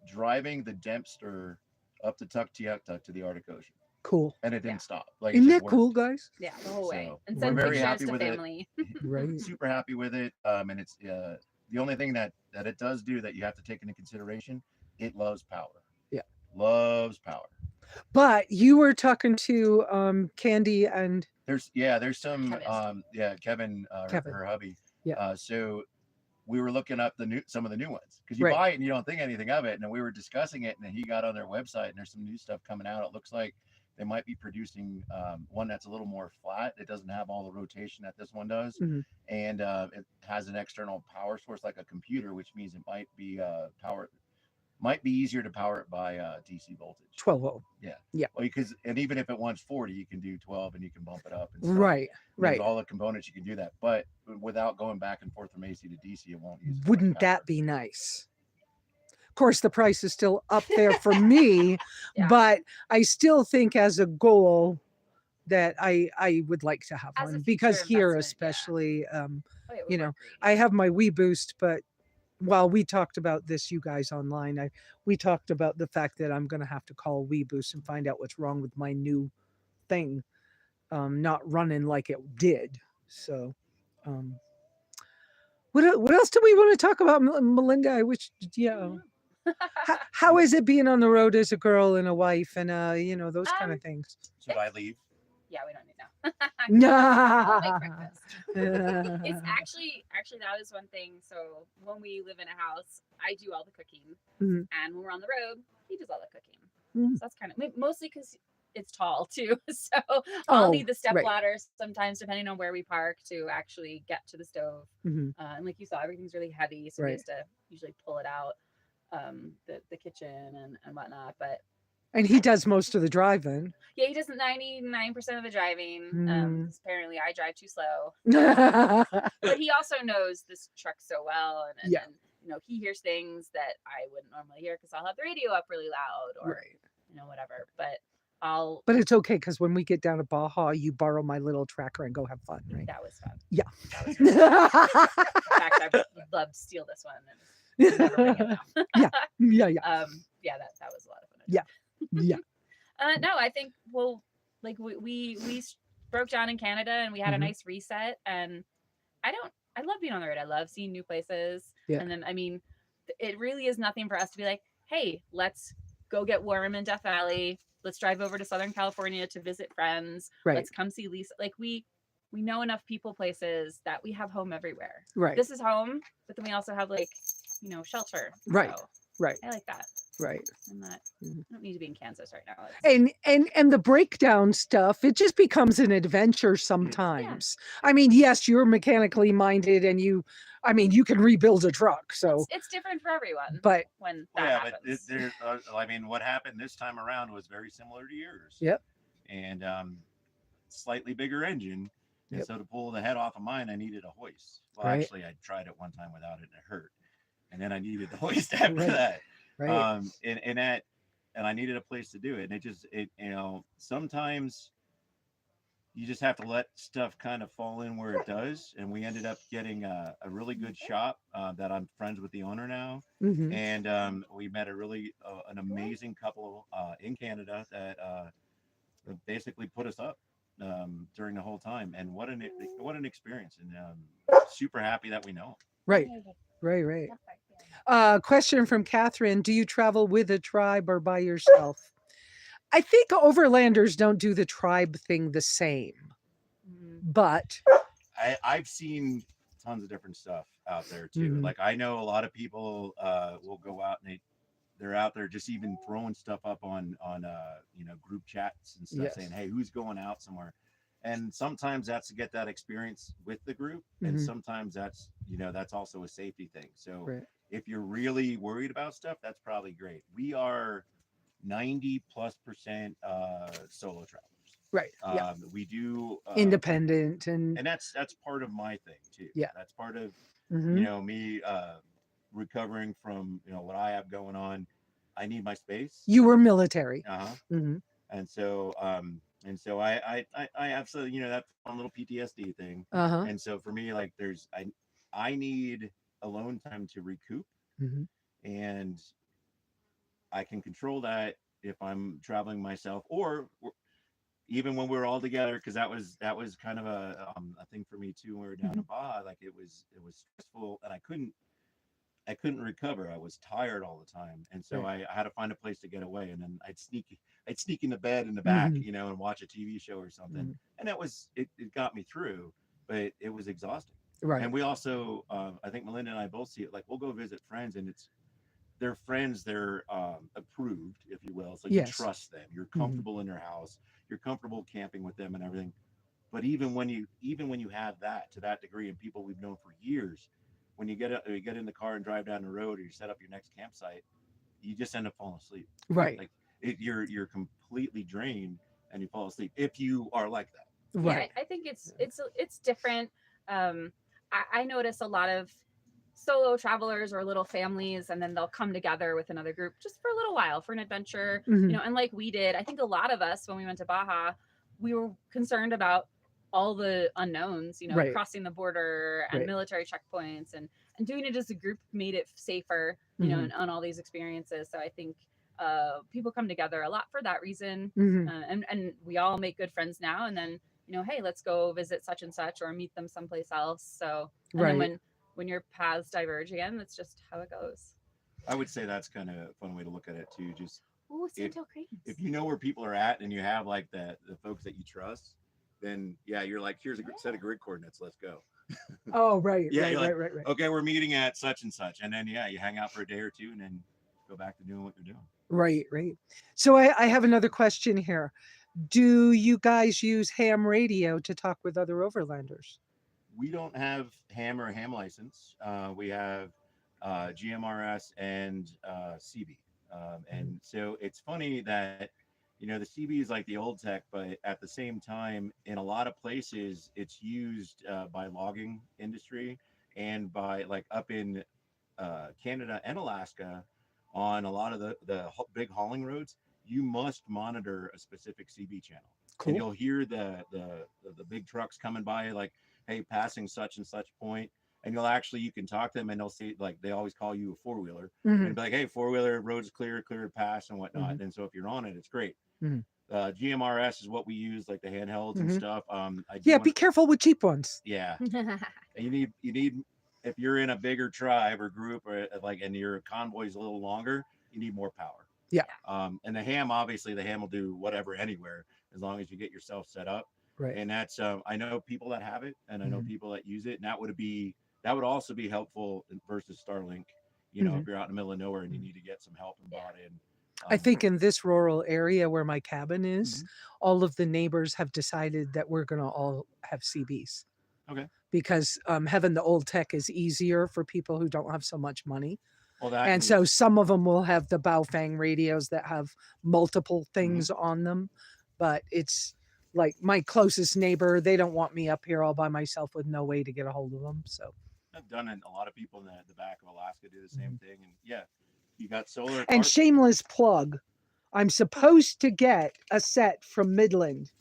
driving the Dempster up to Tuktoyaktuk to the Arctic Ocean, Cool. and it didn't stop. Like, Isn't it that just cool, worked. guys? Yeah, the whole way. So, And we're send very pictures happy to with family. Right. Super happy with it. And it's the only thing that it does do that you have to take into consideration, it loves power. Yeah. Loves power. But you were talking to Candy and There's some Kevin, Kevin. her hubby. Yeah. So we were looking up some of the new ones, because you Right. buy it and you don't think anything of it. And we were discussing it, and then he got on their website, and there's some new stuff coming out. It looks like they might be producing one that's a little more flat. It doesn't have all the rotation that this one does. Mhm. And it has an external power source like a computer, which means it might be easier to power it by DC voltage. 12 volt. Yeah. Yeah. Well, and even if it wants 40, you can do 12 and you can bump it up. And stuff. Right. There's Right. all the components you can do that, but without going back and forth from AC to DC, it won't use. Wouldn't that be nice? Of course, the price is still up there for me, Yeah. but I still think as a goal that I would like to have As a one, future because here investment, yeah. especially, Oh, it would you know, work great. I have my Wii Boost, but while we talked about this, you guys online, we talked about the fact that I'm going to have to call Wii Boost and find out what's wrong with my new thing, not running like it did. So, what else do we want to talk about, Melinda? I wish, yeah. How is it being on the road as a girl and a wife and those kind of things? Should I leave? Yeah, we don't need now. No. I'll make breakfast. It's actually that is one thing. So when we live in a house, I do all the cooking, Mhm. and when we're on the road, he does all the cooking. Mhm. So that's kind of mostly because it's tall too. So I'll need the step right. ladder sometimes, depending on where we park, to actually get to the stove. Mhm. And like you saw, everything's really heavy, so we Right. used to usually pull it out, the kitchen and whatnot. But And he does most of the driving. yeah, he does 99% of the driving. Mm. 'Cause apparently I drive too slow. Right. But he also knows this truck so well, and Yeah. he hears things that I wouldn't normally hear because I'll have the radio up really loud or whatever. But But it's okay, because when we get down to Baja, you borrow my little tracker and go have fun, right? that was fun. Yeah. That was fun. In fact, I would love to steal this one and never bring it now. Yeah. Yeah, that was a lot of fun. Yeah. Yeah. No, I think we broke down in Canada and we had Mhm. a nice reset, and I love being on the road. I love seeing new places. Yeah. And then it really is nothing for us to be like, hey, let's go get warm in Death Valley. Let's drive over to Southern California to visit friends. Right. Let's come see Lesa. Like we know enough people, places that we have home everywhere. Right. This is home, but then we also have shelter. Right. So Right. I like that. Right. I don't need to be in Kansas right now. And the breakdown stuff, it just becomes an adventure sometimes. I mean, yes, you're mechanically minded and you can rebuild a truck. So it's different for everyone. but when that happens. But what happened this time around was very similar to yours. Yep. And slightly bigger engine. And Yep. so to pull the head off of mine, I needed a hoist. Well, Right. actually, I tried it one time without it and it hurt. And then I needed the hoist after Right. that. right. And that and I needed a place to do it. And sometimes you just have to let stuff kind of fall in where it does. And we ended up getting a really good shop that I'm friends with the owner now. Mhm. And we met an amazing couple in Canada that basically put us up during the whole time. And what an experience. And super happy that we know. Right. Right. Question from Catherine. Do you travel with a tribe or by yourself? I think overlanders don't do the tribe thing the same, but I've seen tons of different stuff out there too. Mhm. Like I know a lot of people will go out and they're out there just even throwing stuff up on group chats and stuff, Yes. saying, hey, who's going out somewhere? And sometimes that's to get that experience with the group, and Mhm. sometimes that's also a safety thing. So Right. if you're really worried about stuff, that's probably great. We are 90+% solo travelers. Right. Yeah. We do Independent and and that's part of my thing too. Yeah. That's part of Mhm. me recovering from what I have going on. I need my space. You were military. Uh-huh. Mhm. And so I absolutely that fun little PTSD thing. Uh-huh. And so for me, like I need alone time to recoup, Mhm. and I can control that if I'm traveling myself, or even when we were all together, because that was kind of a thing for me too when we were down in Baja. Like it was stressful, and I couldn't recover. I was tired all the time, and so Right. I had to find a place to get away. And then I'd sneak into bed in the back, Mhm. And watch a TV show or something. Mhm. And it got me through, but it was exhausting. Right. And we also, I think Melinda and I both see it. Like we'll go visit friends, and they're friends, they're approved, if you will. So you Yes. trust them. You're Mhm. comfortable in their house. You're comfortable camping with them and everything. But even when you have that to that degree, and people we've known for years, when you get in the car and drive down the road, or you set up your next campsite, you just end up falling asleep. Right. Like you're completely drained, and you fall asleep if you are like that. Right. Yeah, I think it's different. I notice a lot of solo travelers or little families, and then they'll come together with another group just for a little while for an adventure, Mhm. and like we did. I think a lot of us when we went to Baja, we were concerned about all the unknowns, Right. crossing the border and Right. military checkpoints, and doing it as a group made it safer, Mhm. and on all these experiences. So I think people come together a lot for that reason, Mhm. and we all make good friends now. And then hey, let's go visit such and such or meet them someplace else. So and then Right. when your paths diverge again, that's just how it goes. I would say that's kind of a fun way to look at it too. Just Oh, if Sandtail cranes. if you know where people are at, and you have like the folks that you trust, then yeah, you're like, here's a set of grid coordinates. Let's go. Oh, right. Yeah, Right. you're like, Right. okay, we're meeting at such and such, and then yeah, you hang out for a day or two, and then go back to doing what you're doing. Right. So I have another question here. Do you guys use ham radio to talk with other overlanders? We don't have ham license. We have GMRS and CB. And so it's funny that the CB is like the old tech, but at the same time, in a lot of places, it's used by logging industry, and by like up in Canada and Alaska, on a lot of the big hauling roads, you must monitor a specific CB channel. And Cool. you'll hear the big trucks coming by, like, hey, passing such and such point. And you can talk to them, and they'll say, like, they always call you a four-wheeler, Mhm. and be like, hey, four-wheeler, road's clear to pass and whatnot. Mhm. And so if you're on it, it's great. Mhm. GMRS is what we use, like the handhelds and Mhm. stuff. Yeah, be careful with cheap ones. Yeah. And you need if you're in a bigger tribe or group, or like, and your convoy's a little longer, you need more power. Yeah. And the ham, obviously, the ham will do whatever anywhere, as long as you get yourself set up. Right. And that's I know people that have it, and I know Mhm. people that use it, and that would also be helpful versus Starlink. If Mhm. you're out in the middle of nowhere and you need to get some help and brought in. I think in this rural area where my cabin is, Mhm. all of the neighbors have decided that we're going to all have CBs Okay. because having the old tech is easier for people who don't have so much money. Well, that And so some of them will have the Baofeng radios that have multiple things on them. But it's like my closest neighbor, they don't want me up here all by myself with no way to get a hold of them. So I've done it. A lot of people in the back of Alaska do the same thing. And yeah, you got solar. And shameless plug, I'm supposed to get a set from Midland.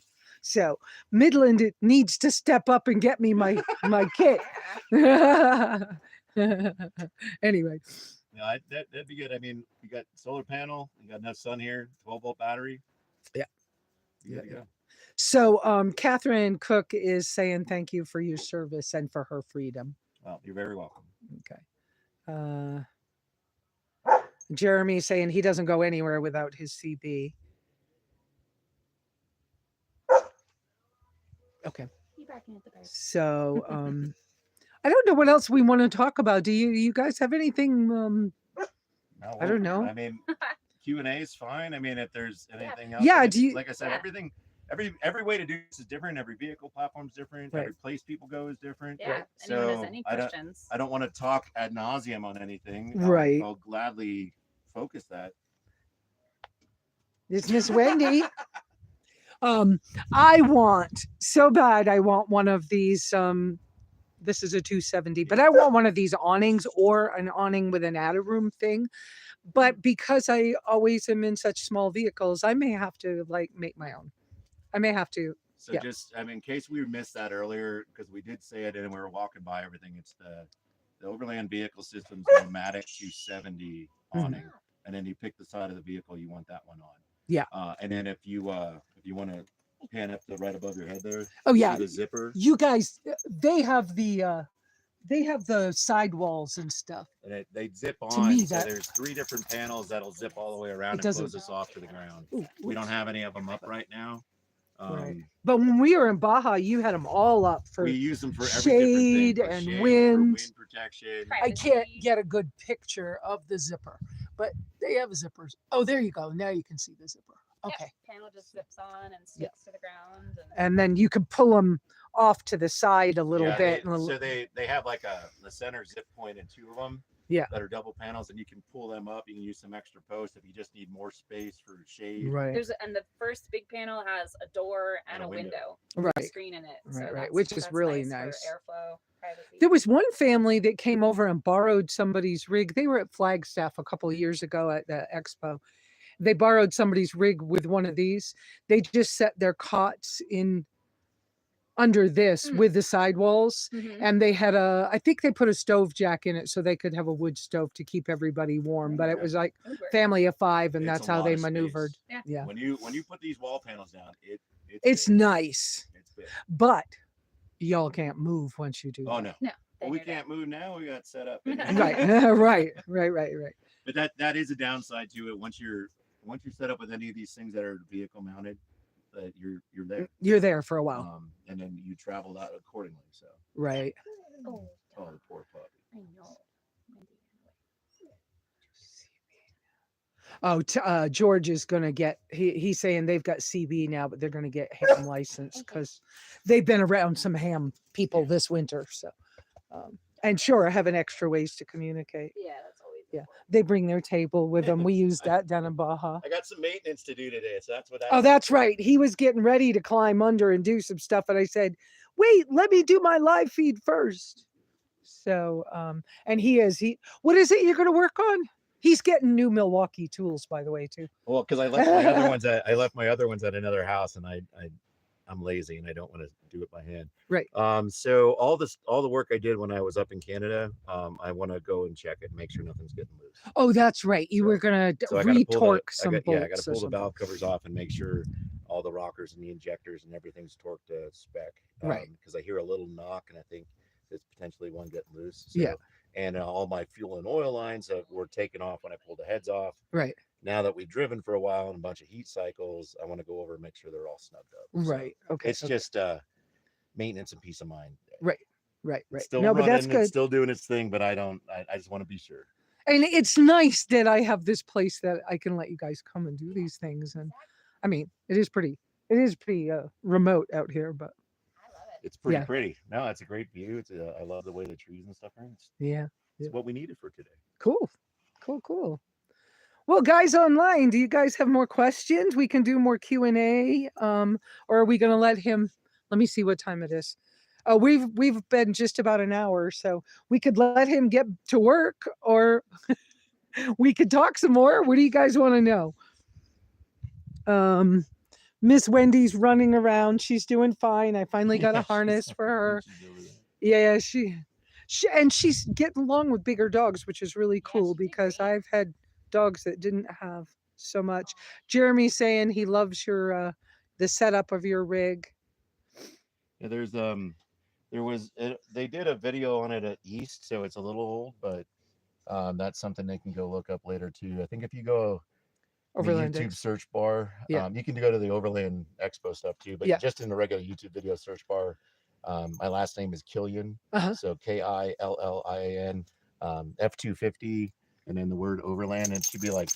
So Midland needs to step up and get me my kit. Anyway, Yeah, that'd be good. I mean, you got solar panel, you got enough sun here, 12-volt battery. Yeah. You gotta go. So Catherine Cook is saying thank you for your service and for her freedom. Well, you're very welcome. Okay. Jeremy saying he doesn't go anywhere without his CB. Okay. So I don't know what else we want to talk about. Do you guys have anything? No, I don't know. I mean, Q&A is fine. I mean, if there's anything else, Yeah, I mean, do you- like I said, everything, every way to do this is different. Every vehicle platform is different. Right. Every place people go is different. Yeah. So Anyone has any questions? I don't want to talk ad nauseum on anything. Right. I'll gladly focus that. It's Miss Wendy. I want so bad. I want one of these. This is a 270, but I want one of these awnings or an awning with an added room thing. But because I always am in such small vehicles, I may have to like make my own. I may have to. So Yeah. just, I mean, in case we missed that earlier, because we did say it and we were walking by everything, it's the Overland Vehicle Systems Nomadic 270 awning. And then you pick the side of the vehicle you want that one on. Yeah. And then if you want to pan up to right above your head there. Oh see yeah. the zipper. You guys, they have the sidewalls and stuff. And they zip on. To me, so that- there's 3 different panels that'll zip all the way around and doesn't- close us off to the ground. Ooh, We don't have any of them up right now. Right. But when we were in Baja, you had them all up for. We use them for every shade different thing. and for shade, wind. for wind protection. Right. I can't get a good picture of the zipper, but they have zippers. Oh, there you go. Now you can see the zipper. Yep, Okay. panel just zips on and sticks to the ground. And then you could pull them off to the side a little Yeah, bit. so they have like the center zip point in 2 of them. Yeah. That are double panels, and you can pull them up. You can use some extra posts if you just need more space for shade. Right. And the first big panel has a door and a window. Right. A screen in it. So Right, that's- which is that's really for nice. airflow, privacy. There was one family that came over and borrowed somebody's rig. They were at Flagstaff a couple of years ago at the expo. They borrowed somebody's rig with one of these. They just set their cots in under this with the sidewalls. Mhm. And they had I think they put a stove jack in it so they could have a wood stove to keep everybody warm. But it was like That would work. family of 5, and It's that's a how lot they of space. maneuvered. Yeah. Yeah. When you put these wall panels down, It's big. nice, It's big. but y'all can't move once you do Oh that. no. No. Well, then we you're dead. can't move now. We got set up. Right. But that is a downside to it. Once you're set up with any of these things that are vehicle mounted, that you're there. You're there for a while. And then you travel out accordingly. So Right. Oh, the poor puppy. I know. Oh, George is going to get, he's saying they've got CB now, but they're going to get ham license because they've been around some ham people this winter. So, and sure, having extra ways to communicate. Yeah, that's always. Yeah. They bring their table with them. We use that down in Baja. I got some maintenance to do today, so that's what. Oh, that's right. He was getting ready to climb under and do some stuff. And I said, wait, let me do my live feed first. So, and what is it you're going to work on? He's getting new Milwaukee tools, by the way, too. Well, because I left my other ones at another house, and I'm lazy and I don't want to do it by hand. Right. So all the work I did when I was up in Canada, I want to go and check it and make sure nothing's getting loose. Oh, that's right. You were going to So I gotta pull retorque some bolts. I got to or pull the something. valve covers off and make sure all the rockers and the injectors and everything's torqued to spec. Right. Because I hear a little knock and I think it's potentially one getting loose. So, Yeah. And all my fuel and oil lines were taken off when I pulled the heads off. Right. Now that we've driven for a while and a bunch of heat cycles, I want to go over and make sure they're all snugged up. So Right. Okay. it's just maintenance and peace of mind. Right. It's still No, but running, that's good. it's still doing its thing, but I just want to be sure. And it's nice that I have this place that I can let you guys come and do these things. And I mean, it is pretty remote out here, but I love it. It's pretty Yeah. pretty. No, it's a great view. I love the way the trees and stuff are. yeah. It's what we needed for today. Cool. Well, guys online, do you guys have more questions? We can do more Q&A. Or are we going to let him, let me see what time it is. We've been just about an hour, so we could let him get to work, or we could talk some more. What do you guys want to know? Miss Wendy's running around. She's doing fine. I finally got a Yeah, harness she's- for her. she's over there. Yeah, and she's getting along with bigger dogs, which is really Yeah, cool she did because great. I've had dogs that didn't have so much. Jeremy's saying he loves your the setup of your rig. Yeah, they did a video on it at East, so it's a little old, but that's something they can go look up later too. I think if you go in the Overland YouTube X. search bar, Yeah. you can go to the Overland Expo stuff too, but Yeah. just in the regular YouTube video search bar, my last name is Killian, Uh-huh. so Killian, F250, and then the word Overland, and it should be like,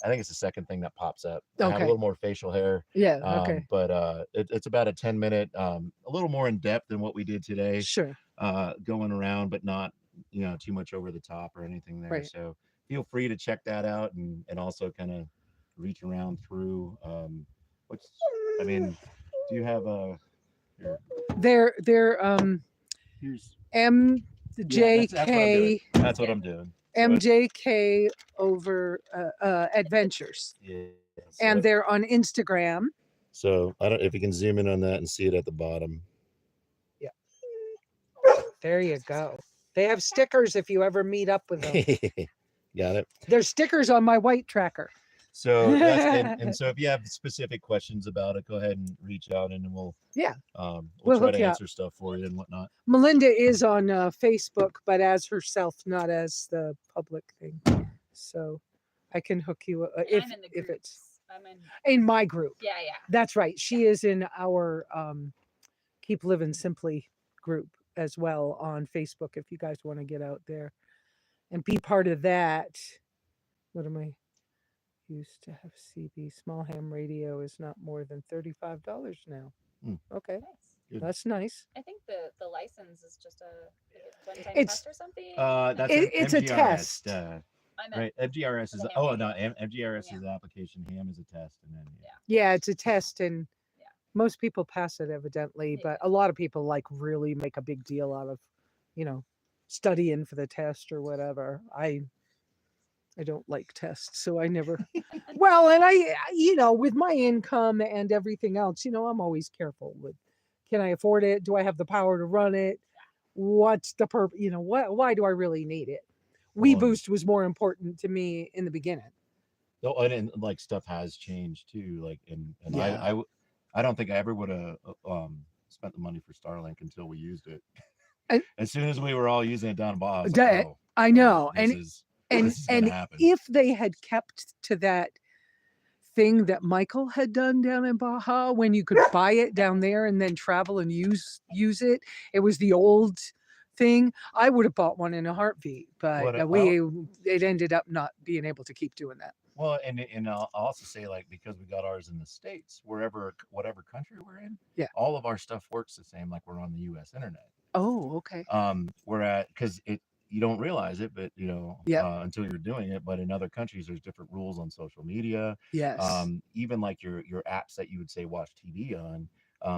I think it's the second thing that pops up. I have a Okay. little more facial hair. Yeah. Okay. But it's about a 10-minute, a little more in depth than what we did today, Sure. going around, but not, too much over the top or anything there. Right. So feel free to check that out and also kind of reach around through, do you have here, They're here's, MJK that's what I'm doing. So MJK over adventures, yeah. and they're on Instagram. So I don't if you can zoom in on that and see it at the bottom. Yeah. There you go. They have stickers if you ever meet up with them. Got it. There's stickers on my white tracker. So and so if you have specific questions about it, go ahead and reach out and we'll We'll try hook to you up. answer stuff for you and whatnot. Melinda is on Facebook, but as herself, not as the public thing. So I can hook you if I'm in the it's groups. I'm in my group. yeah. That's right. She is in our Keep Living Simply group as well on Facebook if you guys want to get out there and be part of that. What am I used to have CB small ham radio is not more than $35 now. Okay. Nice. Good. That's nice. I think the license is just a one-time It's- test or something. That's it's a MGRS, test. I meant right? MGRS for is the ham radio. MGRS Yeah. is the application. Ham is a test, and then Yeah, it's a test and Yeah. most people pass it evidently, but a lot of people like really make a big deal out of, studying for the test or whatever. I don't like tests, so I never well, and with my income and everything else, I'm always careful with can I afford it? Do I have the power to run it? What's the purpose? Why do I really need it? Well, WeBoost was more important to me in the beginning. oh, and like stuff has changed too. Like and Yeah. I don't think I ever would have spent the money for Starlink until we used it. And- as soon as we were all using it down in Baja, I was That- like, oh, I know, this and is and gonna happen. if they had kept to that thing that Michael had done down in Baja when you could buy it down there and then travel and use it, it was the old thing. I would have bought one in a heartbeat, but it ended up not being able to keep doing that. Well, and I'll also say, like, because we got ours in the States, whatever country we're in, Yeah. all of our stuff works the same, like we're on the U.S. internet. Oh, okay. We're at because you don't realize it, but until you're doing it. But in other countries, there's different rules on social media. Yes. Even like your apps that you would say watch TV on,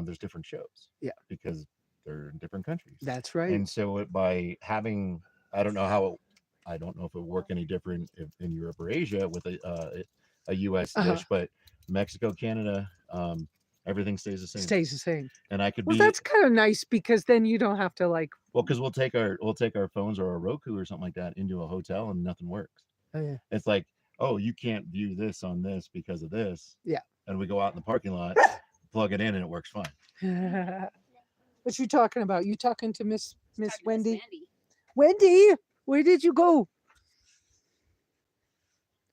there's different shows. Yeah. Because they're in different countries. That's right. And so by having, I don't know if it would work any different in Europe or Asia with a U.S. dish, but Mexico, Canada, everything stays the same. Stays the same. And I could Well, that's kind of nice because then you don't have to like. well, because we'll take our phones or a Roku or something like that into a hotel and nothing works. Oh yeah. It's like, oh, you can't view this on this because of this. Yeah. And we go out in the parking lot, plug it in, and it works fine. What you talking about? You talking to Miss Talking to Wendy? Mandy. Wendy, where did you go?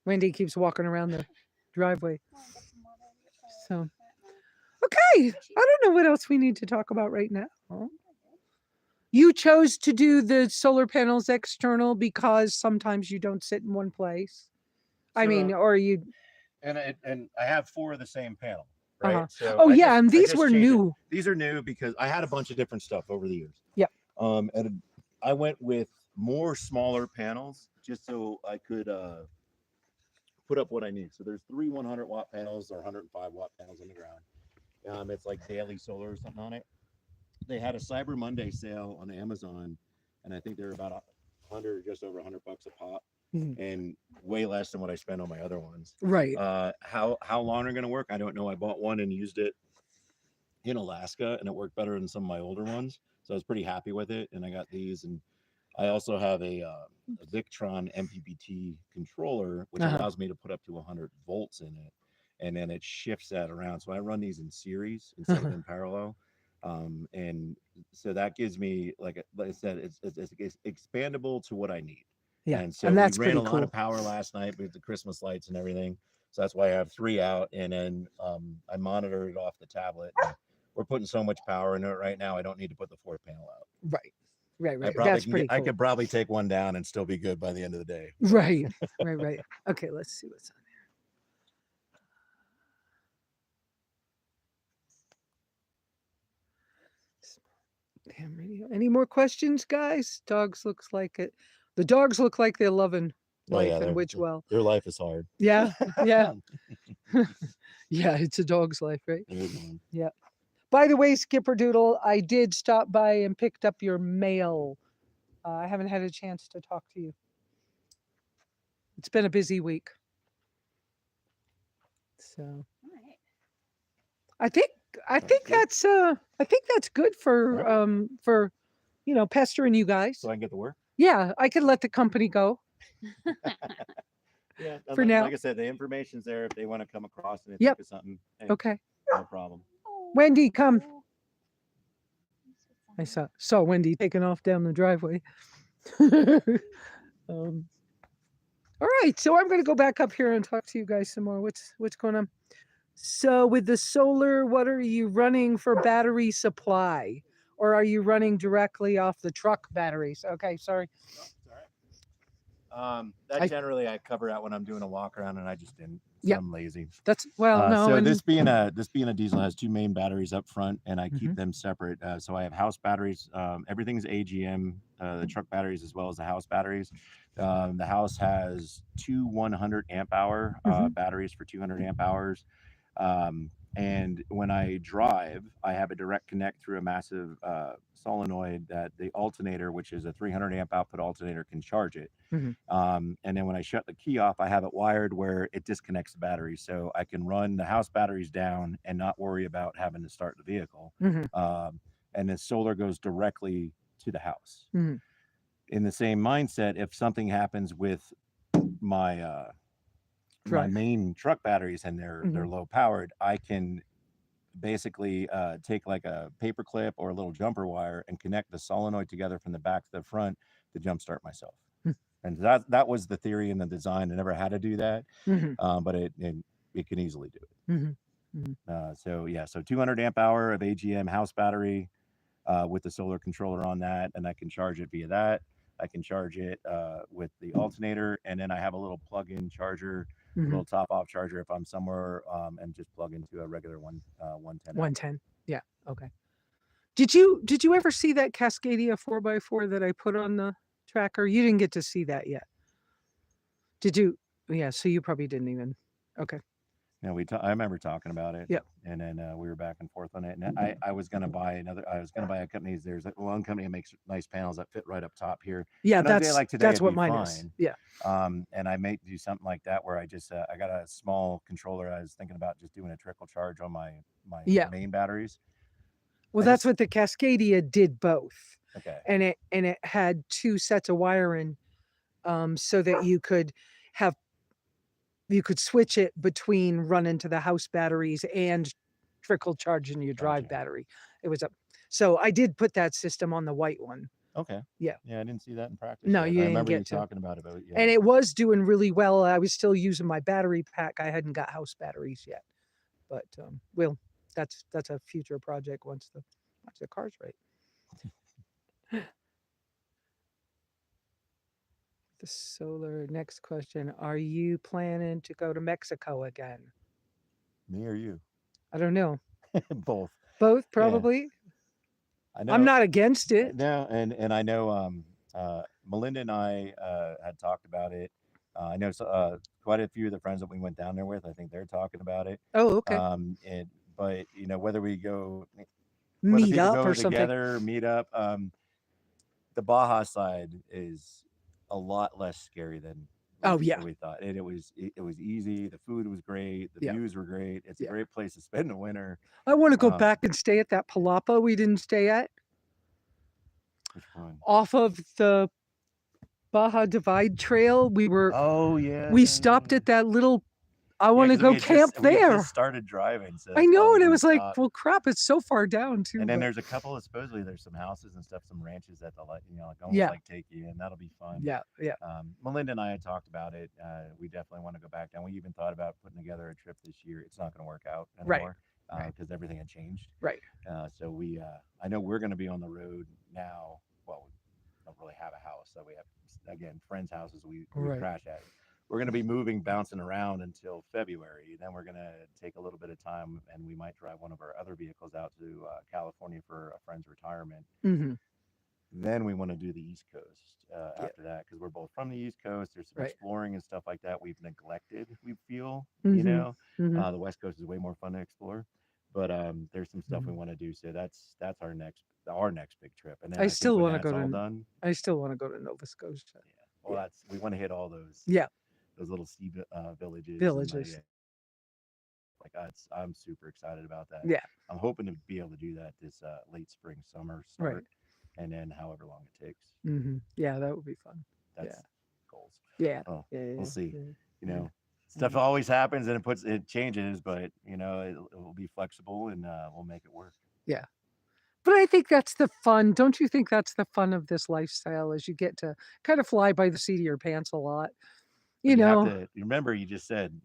Wendy keeps walking around the driveway. So, okay. I don't know what else we need to talk about right now. You chose to do the solar panels external because sometimes you don't sit in one place. I mean, or you. And I have 4 of the same panel. Right. Uh-huh. So Oh I yeah, just- and I these just were changed it. new. These are new because I had a bunch of different stuff over the years. Yep. And I went with more smaller panels just so I could put up what I need. So there's 3 100-watt panels or 105-watt panels on the ground. It's like daily solar or something on it. They had a Cyber Monday sale on Amazon, and I think they're about just over $100 a pop. and way less than what I spend on my other ones. Right. How long they're going to work, I don't know. I bought one and used it in Alaska, and it worked better than some of my older ones, so I was pretty happy with it. And I got these, and I also have a Victron MPPT controller, which allows me to put up to 100 volts in it, and then it shifts that around. So I run these in series instead of in parallel, and so that gives me, like I said, it's expandable to what I need. Yeah, And so and that's we ran pretty a cool. lot of power last night with the Christmas lights and everything. So that's why I have 3 out, and then I monitor it off the tablet. We're putting so much power into it right now, I don't need to put the 4th panel out. Right. Right. That's pretty cool. I could probably take one down and still be good by the end of the day. Right. Right. Okay, let's see what's on there. Damn radio. Any more questions, guys? Dogs looks like it. The dogs look like they're loving life in Widgewell. Their life is hard. Yeah. Yeah. Yeah, it's a dog's life, right? Yeah. By the way, Skipper Doodle, I did stop by and picked up your mail. I haven't had a chance to talk to you. It's been a busy week. So All right. I think that's good for pestering you guys. So I can get to work. Yeah, I could let the company go. Yeah, For now. Like I said, the information's there if they want to come across and Yep. think of something. Hey, Okay. no problem. Wendy, come. I saw Wendy taking off down the driveway. All right, so I'm going to go back up here and talk to you guys some more. What's going on? So with the solar, what are you running for battery supply, or are you running directly off the truck batteries? Okay, sorry. That generally I cover out when I'm doing a walk around, and I just didn't. Yep. I'm lazy. That's no. So and this being a diesel has 2 main batteries up front, and I keep them separate. So I have house batteries. Everything's AGM, the truck batteries as well as the house batteries. The house has 2 100 amp hour batteries for 200 amp hours. And when I drive, I have a direct connect through a massive solenoid that the alternator, which is a 300 amp output alternator, can charge it. And then when I shut the key off, I have it wired where it disconnects the battery, so I can run the house batteries down and not worry about having to start the vehicle. And the solar goes directly to the house. In the same mindset, if something happens with my my main truck batteries and they're low powered, I can basically take like a paper clip or a little jumper wire and connect the solenoid together from the back to the front to jumpstart myself. And that was the theory in the design. I never had to do that, but it can easily do it. So 200 amp hour of AGM house battery with the solar controller on that, and I can charge it via that. I can charge it with the alternator, and then I have a little plug-in charger, a little top-off charger if I'm somewhere, and just plug into a regular 110. 110. Yeah. Okay. Did you ever see that Cascadia 4x4 that I put on the tracker? You didn't get to see that yet. Did you? Yeah. So you probably didn't even. Okay. Yeah, I remember talking about it. Yep. And then we were back and forth on it. And I was going to buy a company. There's one company that makes nice panels that fit right up top here. Yeah, and that's what mine is. Yeah. And I may do something like that where I just I got a small controller. I was thinking about just doing a trickle charge on my main batteries. Well, that's what the Cascadia did both. Okay. And it had 2 sets of wiring, so that you could switch it between running to the house batteries and trickle charging your drive battery. It was so I did put that system on the white one. Okay. Yeah. Yeah, I didn't see that in practice. No, yet. you I didn't remember get you to. talking about it. Yeah. And it was doing really well. I was still using my battery pack. I hadn't got house batteries yet, but that's a future project once the car's right. The solar. Next question: are you planning to go to Mexico again? Me or you? I don't know. Both Probably. Yeah. I know. I'm not against it. No, and I know Melinda and I had talked about it. I know quite a few of the friends that we went down there with. I think they're talking about it. Oh, okay. But whether we go meet up or together, something. meet up. The Baja side is a lot less scary than Oh yeah. than we thought. And it was easy. The food was great. The Yeah. views were great. It's a Yeah. great place to spend the winter. I want to go Um, back and stay at that palapa we didn't stay at Which one? off of the Baja Divide Trail. Oh yeah. We stopped at that little. I want to 'cause go camp we had there. just started driving, so I that's why know, we and it didn't was like, stop. well, crap, it's so far down too. And then but- there's a couple of supposedly there's some houses and stuff, some ranches that they'll let like almost Yeah. like take you in. That'll be fun. yeah, yeah, Melinda and I had talked about it. We definitely want to go back down. We even thought about putting together a trip this year. It's not going to work out Right. anymore Right. because everything had changed. right. So I know we're going to be on the road now. Well, we don't really have a house, so we have again friends' houses we Right. crash at. We're going to be bouncing around until February. Then we're going to take a little bit of time, and we might drive one of our other vehicles out to California for a friend's retirement. Mm-hmm. Then we want to do the East Coast after that because we're both from the East Coast. There's some Right. exploring and stuff like that we've neglected. We feel, Mhm. Mhm. the West Coast is way more fun to explore, but there's some stuff we Mhm. want to do. So that's our next big trip. And then I think still when wanna that's go all to- done. I still want to go to Nova Scotia. Yeah. Well, Yeah. we want to hit all those. Yeah. Those little sea villages. and, Villages. I'm super excited about that. Yeah. I'm hoping to be able to do that this late spring, summer start, Right. and then however long it takes. Mm-hmm. Yeah, that would be fun. That's Yeah. goals. Yeah. Oh, yeah, we'll see. yeah. Stuff always happens and it changes, but it will be flexible and we'll make it work. But I think that's the fun. Don't you think that's the fun of this lifestyle is you get to kind of fly by the seat of your pants a lot. You know, have to remember you just said,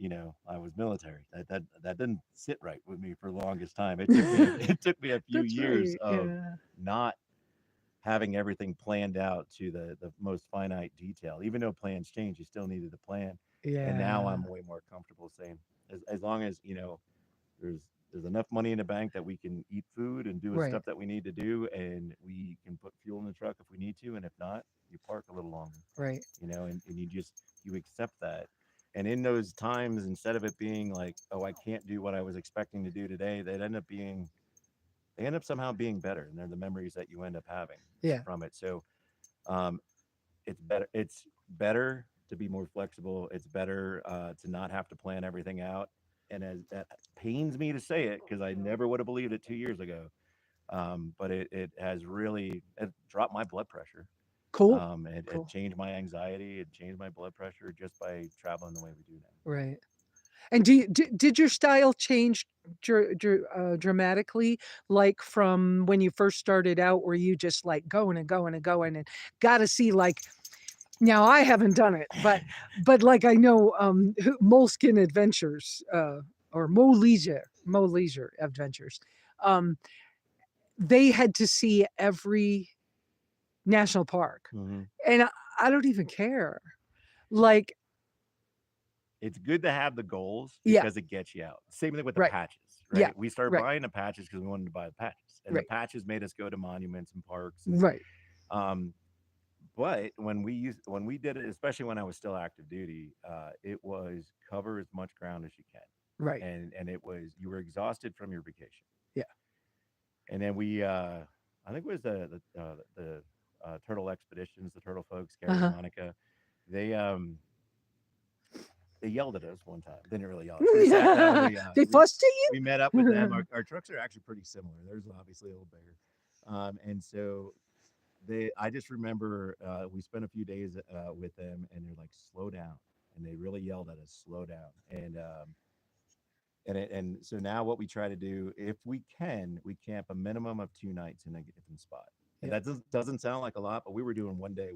I was military. That didn't sit right with me for the longest time. It took me a few that's years right. of Yeah. not having everything planned out to the most finite detail. Even though plans change, you still needed the plan. Yeah. And now I'm way more comfortable saying, as long as there's enough money in the bank that we can eat food and do the Right. stuff that we need to do, and we can put fuel in the truck if we need to, and if not, you park a little longer. Right. And you accept that. And in those times, instead of it being like, oh, I can't do what I was expecting to do today, they end up somehow being better, and they're the memories that you end up having Yeah. from it. So it's better to be more flexible. It's better to not have to plan everything out. And as that pains me to say it, because I never would have believed it 2 years ago. But it has really dropped my blood pressure. Cool. It Cool. changed my anxiety. It changed my blood pressure just by traveling the way we do now. Right. And did your style change dramatically, like from when you first started out, where you just like going and going and going and got to see like. Now I haven't done it, but like I know Moleskin Adventures or Mo Leisure Adventures, they had to see every national park, and I don't even care. Like, It's good to have the goals Yeah. because it gets you out. Same thing with the Right. patches, right? Yeah. We started Right. buying the patches because we wanted to buy the patches, and Right. the patches made us go to monuments and parks. And, right, But when we did it, especially when I was still active duty, it was cover as much ground as you can, right, and it was you were exhausted from your vacation. Yeah. And then I think it was the Turtle Expeditions, the Turtle folks, Gary and Monica. They yelled at us one time. Didn't really yell. We sat down, they fussed at you. we met up with them. Our trucks are actually pretty similar. Theirs is obviously a little bigger. And so I just remember we spent a few days with them, and they're like, slow down. And they really yelled at us, slow down. And so now what we try to do, if we can, we camp a minimum of 2 nights in a given spot. And Yeah. that doesn't sound like a lot, but we were doing one day,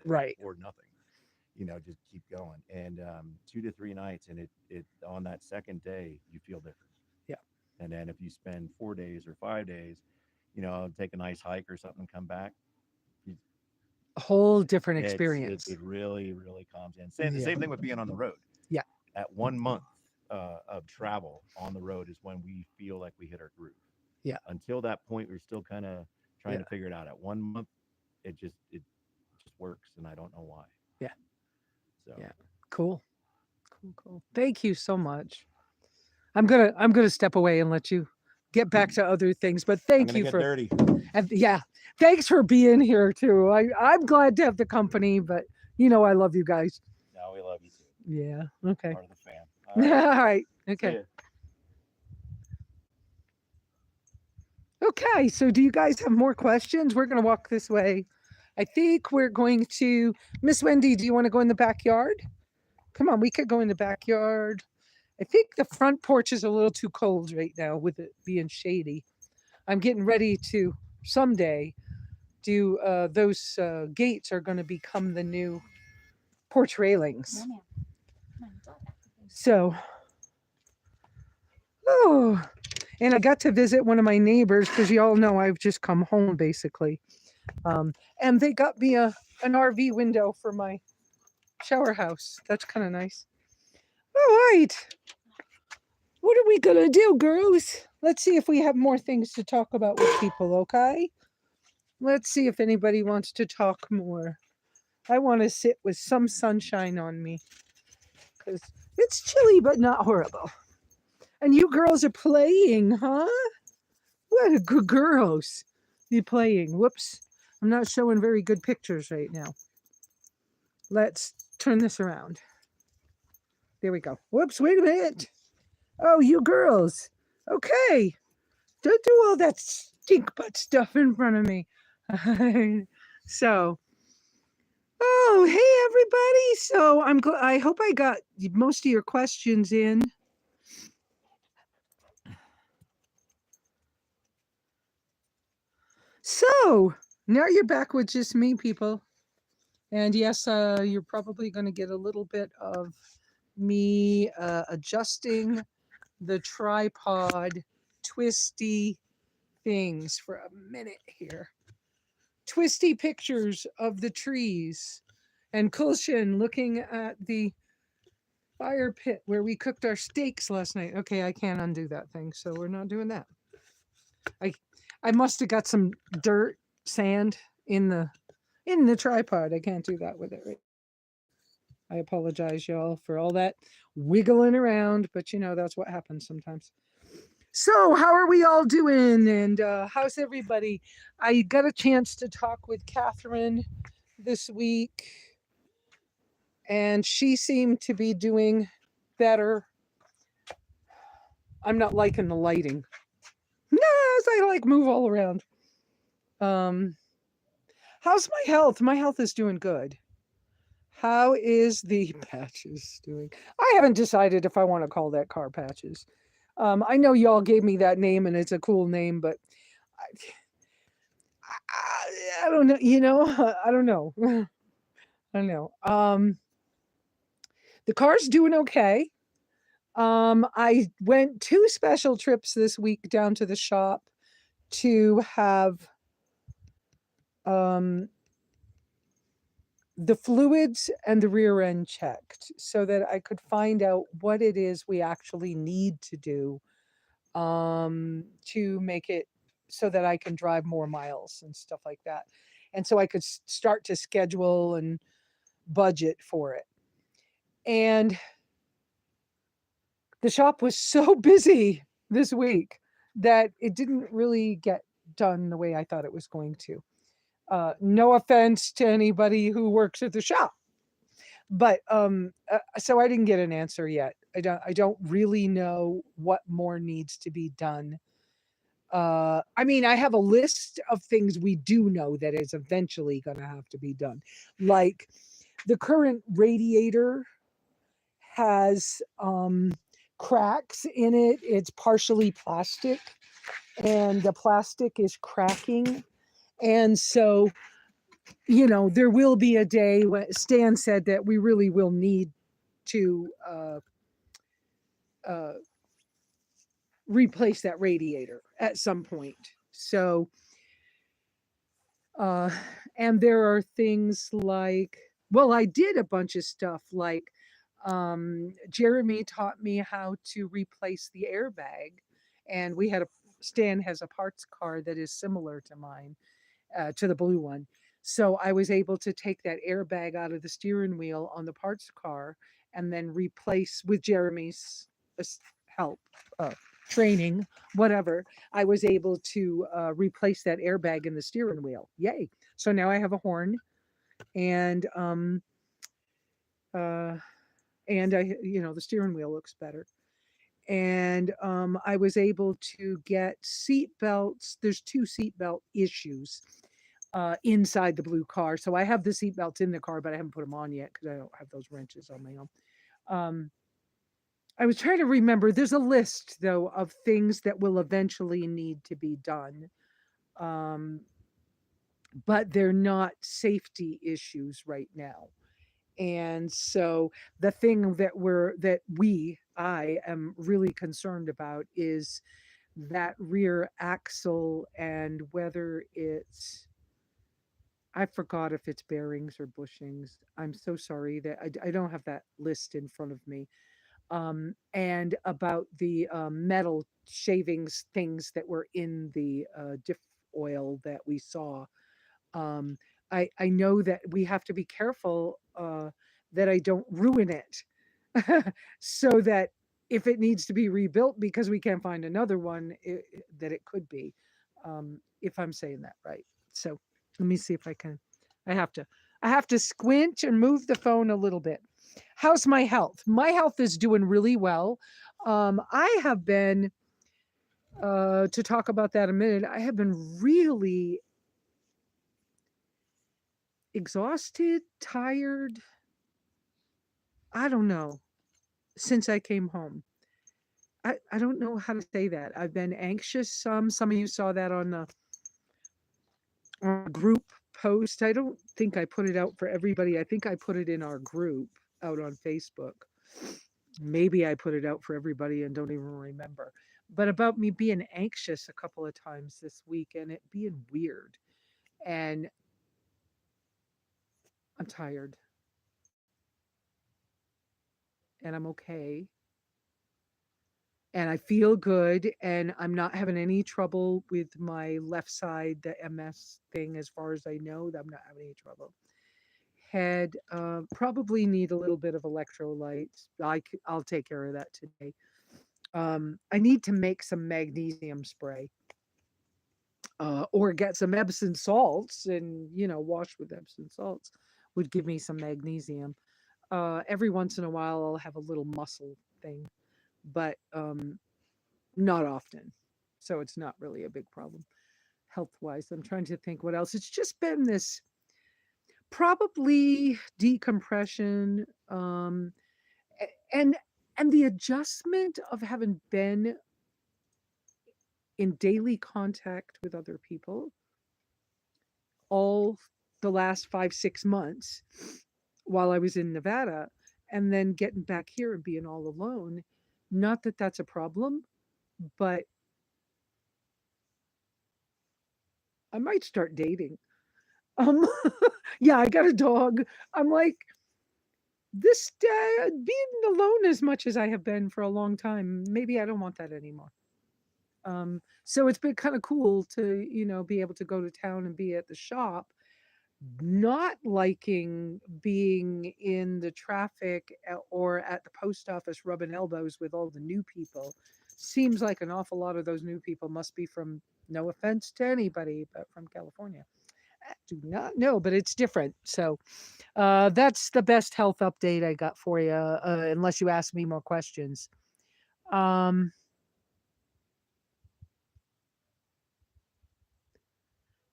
Right. or nothing. Just keep going. And 2 to 3 nights, and it on that second day, you feel different. Yeah. And then if you spend 4 days or 5 days, take a nice hike or something, come back. A whole different experience. It really, really calms in. The same thing with being on the road. Yeah. At 1 month of travel on the road is when we feel like we hit our groove. Yeah. Until that point, we're still kind of trying Yeah. to figure it out. At 1 month, it just works, and I don't know why. Yeah. So Yeah. Cool. Thank you so much. I'm gonna step away and let you get back to other things, but I'm thank gonna you get for dirty. and thanks for being here too. I'm glad to have the company, but I love you guys. No, we love you too. Yeah. Okay. Part of the fam. All All right. right. See Okay. ya. Okay. So do you guys have more questions? We're going to walk this way. I think we're going to, Miss Wendy, do you want to go in the backyard? Come on, we could go in the backyard. I think the front porch is a little too cold right now with it being shady. I'm getting ready to someday do those gates are going to become the new porch railings. No, ma'am. Come on, it's all back. So, oh, and I got to visit one of my neighbors because you all know I've just come home basically. And they got me an RV window for my shower house. That's kind of nice. All right. What are we going to do, girls? Let's see if we have more things to talk about with people, okay? Let's see if anybody wants to talk more. I want to sit with some sunshine on me because it's chilly, but not horrible. And you girls are playing, huh? What a good girls. You playing. Whoops. I'm not showing very good pictures right now. Let's turn this around. There we go. Whoops, wait a minute. Oh, you girls. Okay. Don't do all that stink butt stuff in front of me. So, oh, hey everybody. So I hope I got most of your questions in. So now you're back with just me, people. And yes, you're probably going to get a little bit of me adjusting the tripod twisty things for a minute here. Twisty pictures of the trees and Kulshin looking at the fire pit where we cooked our steaks last night. Okay, I can't undo that thing, so we're not doing that. I must have got some dirt, sand in the tripod. I can't do that with it. Right? I apologize, y'all, for all that wiggling around, but you know that's what happens sometimes. So, how are we all doing? And how's everybody? I got a chance to talk with Catherine this week, and she seemed to be doing better. I'm not liking the lighting. No, as I like move all around. How's my health? My health is doing good. How is the Patches doing? I haven't decided if I want to call that car Patches. I know y'all gave me that name and it's a cool name, but I don't know. You know, I don't know. I don't know. The car's doing okay. I went 2 special trips this week down to the shop to have the fluids and the rear end checked so that I could find out what it is we actually need to do to make it so that I can drive more miles and stuff like that. And so I could start to schedule and budget for it. And the shop was so busy this week that it didn't really get done the way I thought it was going to. No offense to anybody who works at the shop, but so I didn't get an answer yet. I don't really know what more needs to be done. I mean, I have a list of things we do know that is eventually going to have to be done. Like the current radiator has cracks in it. It's partially plastic and the plastic is cracking. And so, you know, there will be a day when Stan said that we really will need to replace that radiator at some point. So, and there are things like, well, I did a bunch of stuff like Jeremy taught me how to replace the airbag, and Stan has a parts car that is similar to mine, to the blue one. So I was able to take that airbag out of the steering wheel on the parts car and then replace with Jeremy's help, training, whatever. I was able to replace that airbag in the steering wheel. Yay. So now I have a horn and uh, and the steering wheel looks better. And I was able to get seat belts. There's two seat belt issues inside the blue car. So I have the seat belts in the car, but I haven't put them on yet because I don't have those wrenches on my own. Um, I was trying to remember. There's a list though of things that will eventually need to be done, um, but they're not safety issues right now. And so the thing I am really concerned about is that rear axle and whether it's, I forgot if it's bearings or bushings. I'm so sorry that I don't have that list in front of me. And about the metal shavings things that were in the diff oil that we saw. um, I know that we have to be careful that I don't ruin it, so that if it needs to be rebuilt because we can't find another one, that it could be, if I'm saying that right. So let me see if I can. I have to. I have to squint and move the phone a little bit. How's my health? My health is doing really well. I have been, to talk about that a minute, I have been really exhausted, tired. I don't know, since I came home. I don't know how to say that. I've been anxious. Some of you saw that on the group post. I don't think I put it out for everybody. I think I put it in our group out on Facebook. Maybe I put it out for everybody and don't even remember. But about me being anxious a couple of times this week and it being weird. And I'm tired and I'm okay. And I feel good and I'm not having any trouble with my left side, the MS thing, as far as I know. I'm not having any trouble. Head, probably need a little bit of electrolytes. I'll take care of that today. I need to make some magnesium spray, or get some Epsom salts and, wash with Epsom salts would give me some magnesium. Every once in a while, I'll have a little muscle thing, but not often. So it's not really a big problem health wise. I'm trying to think what else. It's just been this probably decompression, and the adjustment of having been in daily contact with other people all the last 5 6 months while I was in Nevada, and then getting back here and being all alone. Not that that's a problem, but I might start dating. Um, yeah, I got a dog. I'm like, this being alone as much as I have been for a long time, maybe I don't want that anymore. So it's been kind of cool to, be able to go to town and be at the shop, not liking being in the traffic or at the post office rubbing elbows with all the new people. Seems like an awful lot of those new people must be from, no offense to anybody, but from California. I do not know, but it's different. So that's the best health update I got for you, unless you ask me more questions. Um,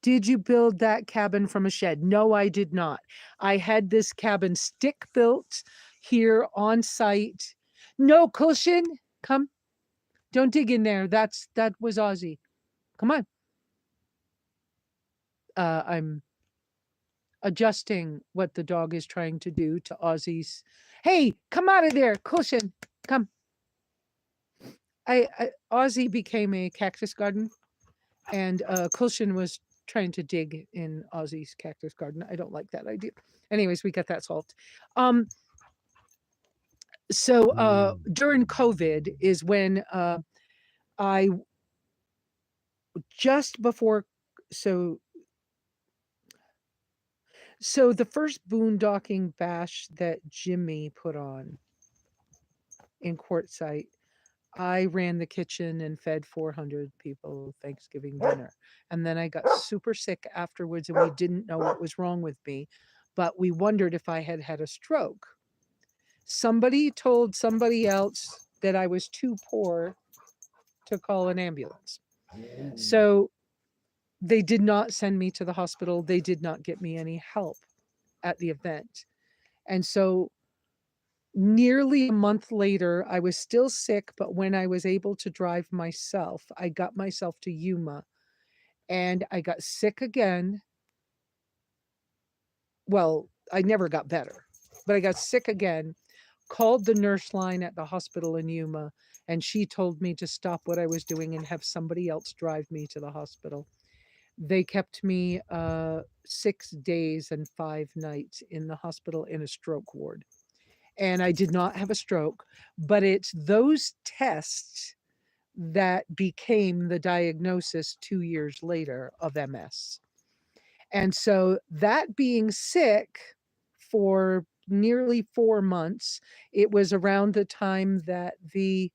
did you build that cabin from a shed? No, I did not. I had this cabin stick built here on site. No cushion. Come, don't dig in there. That was Ozzy. Come on. I'm adjusting what the dog is trying to do to Ozzy's. Hey, come out of there, cushion. Come. Ozzy became a cactus garden, and Cushion was trying to dig in Ozzy's cactus garden. I don't like that idea. Anyways, we got that solved. So during COVID is when I just before so so the first boondocking bash that Jimmy put on in Quartzsite, I ran the kitchen and fed 400 people Thanksgiving dinner. And then I got super sick afterwards and we didn't know what was wrong with me, but we wondered if I had had a stroke. somebody told somebody else that I was too poor to call an ambulance. So they did not send me to the hospital. They did not get me any help at the event. And so nearly a month later, I was still sick, but when I was able to drive myself, I got myself to Yuma and I got sick again. Well, I never got better, but I got sick again, called the nurse line at the hospital in Yuma, and she told me to stop what I was doing and have somebody else drive me to the hospital. They kept me 6 days and 5 nights in the hospital in a stroke ward. And I did not have a stroke, but it's those tests that became the diagnosis 2 years later of MS. And so that being sick for nearly 4 months, it was around the time that the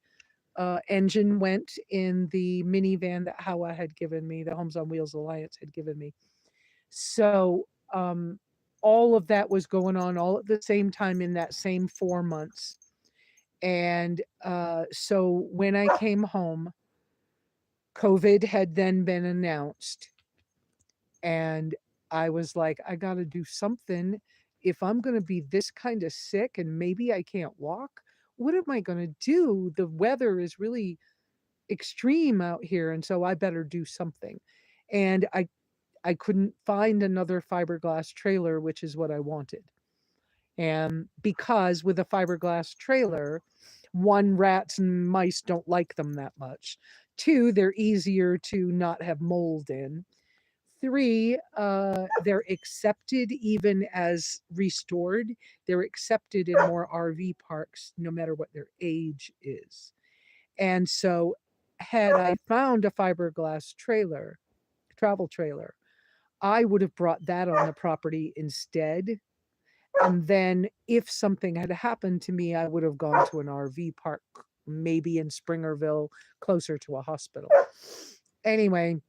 engine went in the minivan that Hawa had given me, the Homes on Wheels Alliance had given me. So all of that was going on all at the same time in that same 4 months. And so when I came home, COVID had then been announced. And I was like, I got to do something. If I'm going to be this kind of sick and maybe I can't walk, what am I going to do? The weather is really extreme out here. And so I better do something. And I couldn't find another fiberglass trailer, which is what I wanted. And because with a fiberglass trailer, one, rats and mice don't like them that much. Two, they're easier to not have mold in. Three, they're accepted even as restored. They're accepted in more RV parks, no matter what their age is. And so, had I found a fiberglass trailer, travel trailer, I would have brought that on the property instead. And then, if something had happened to me, I would have gone to an RV park, maybe in Springerville, closer to a hospital. Anyway,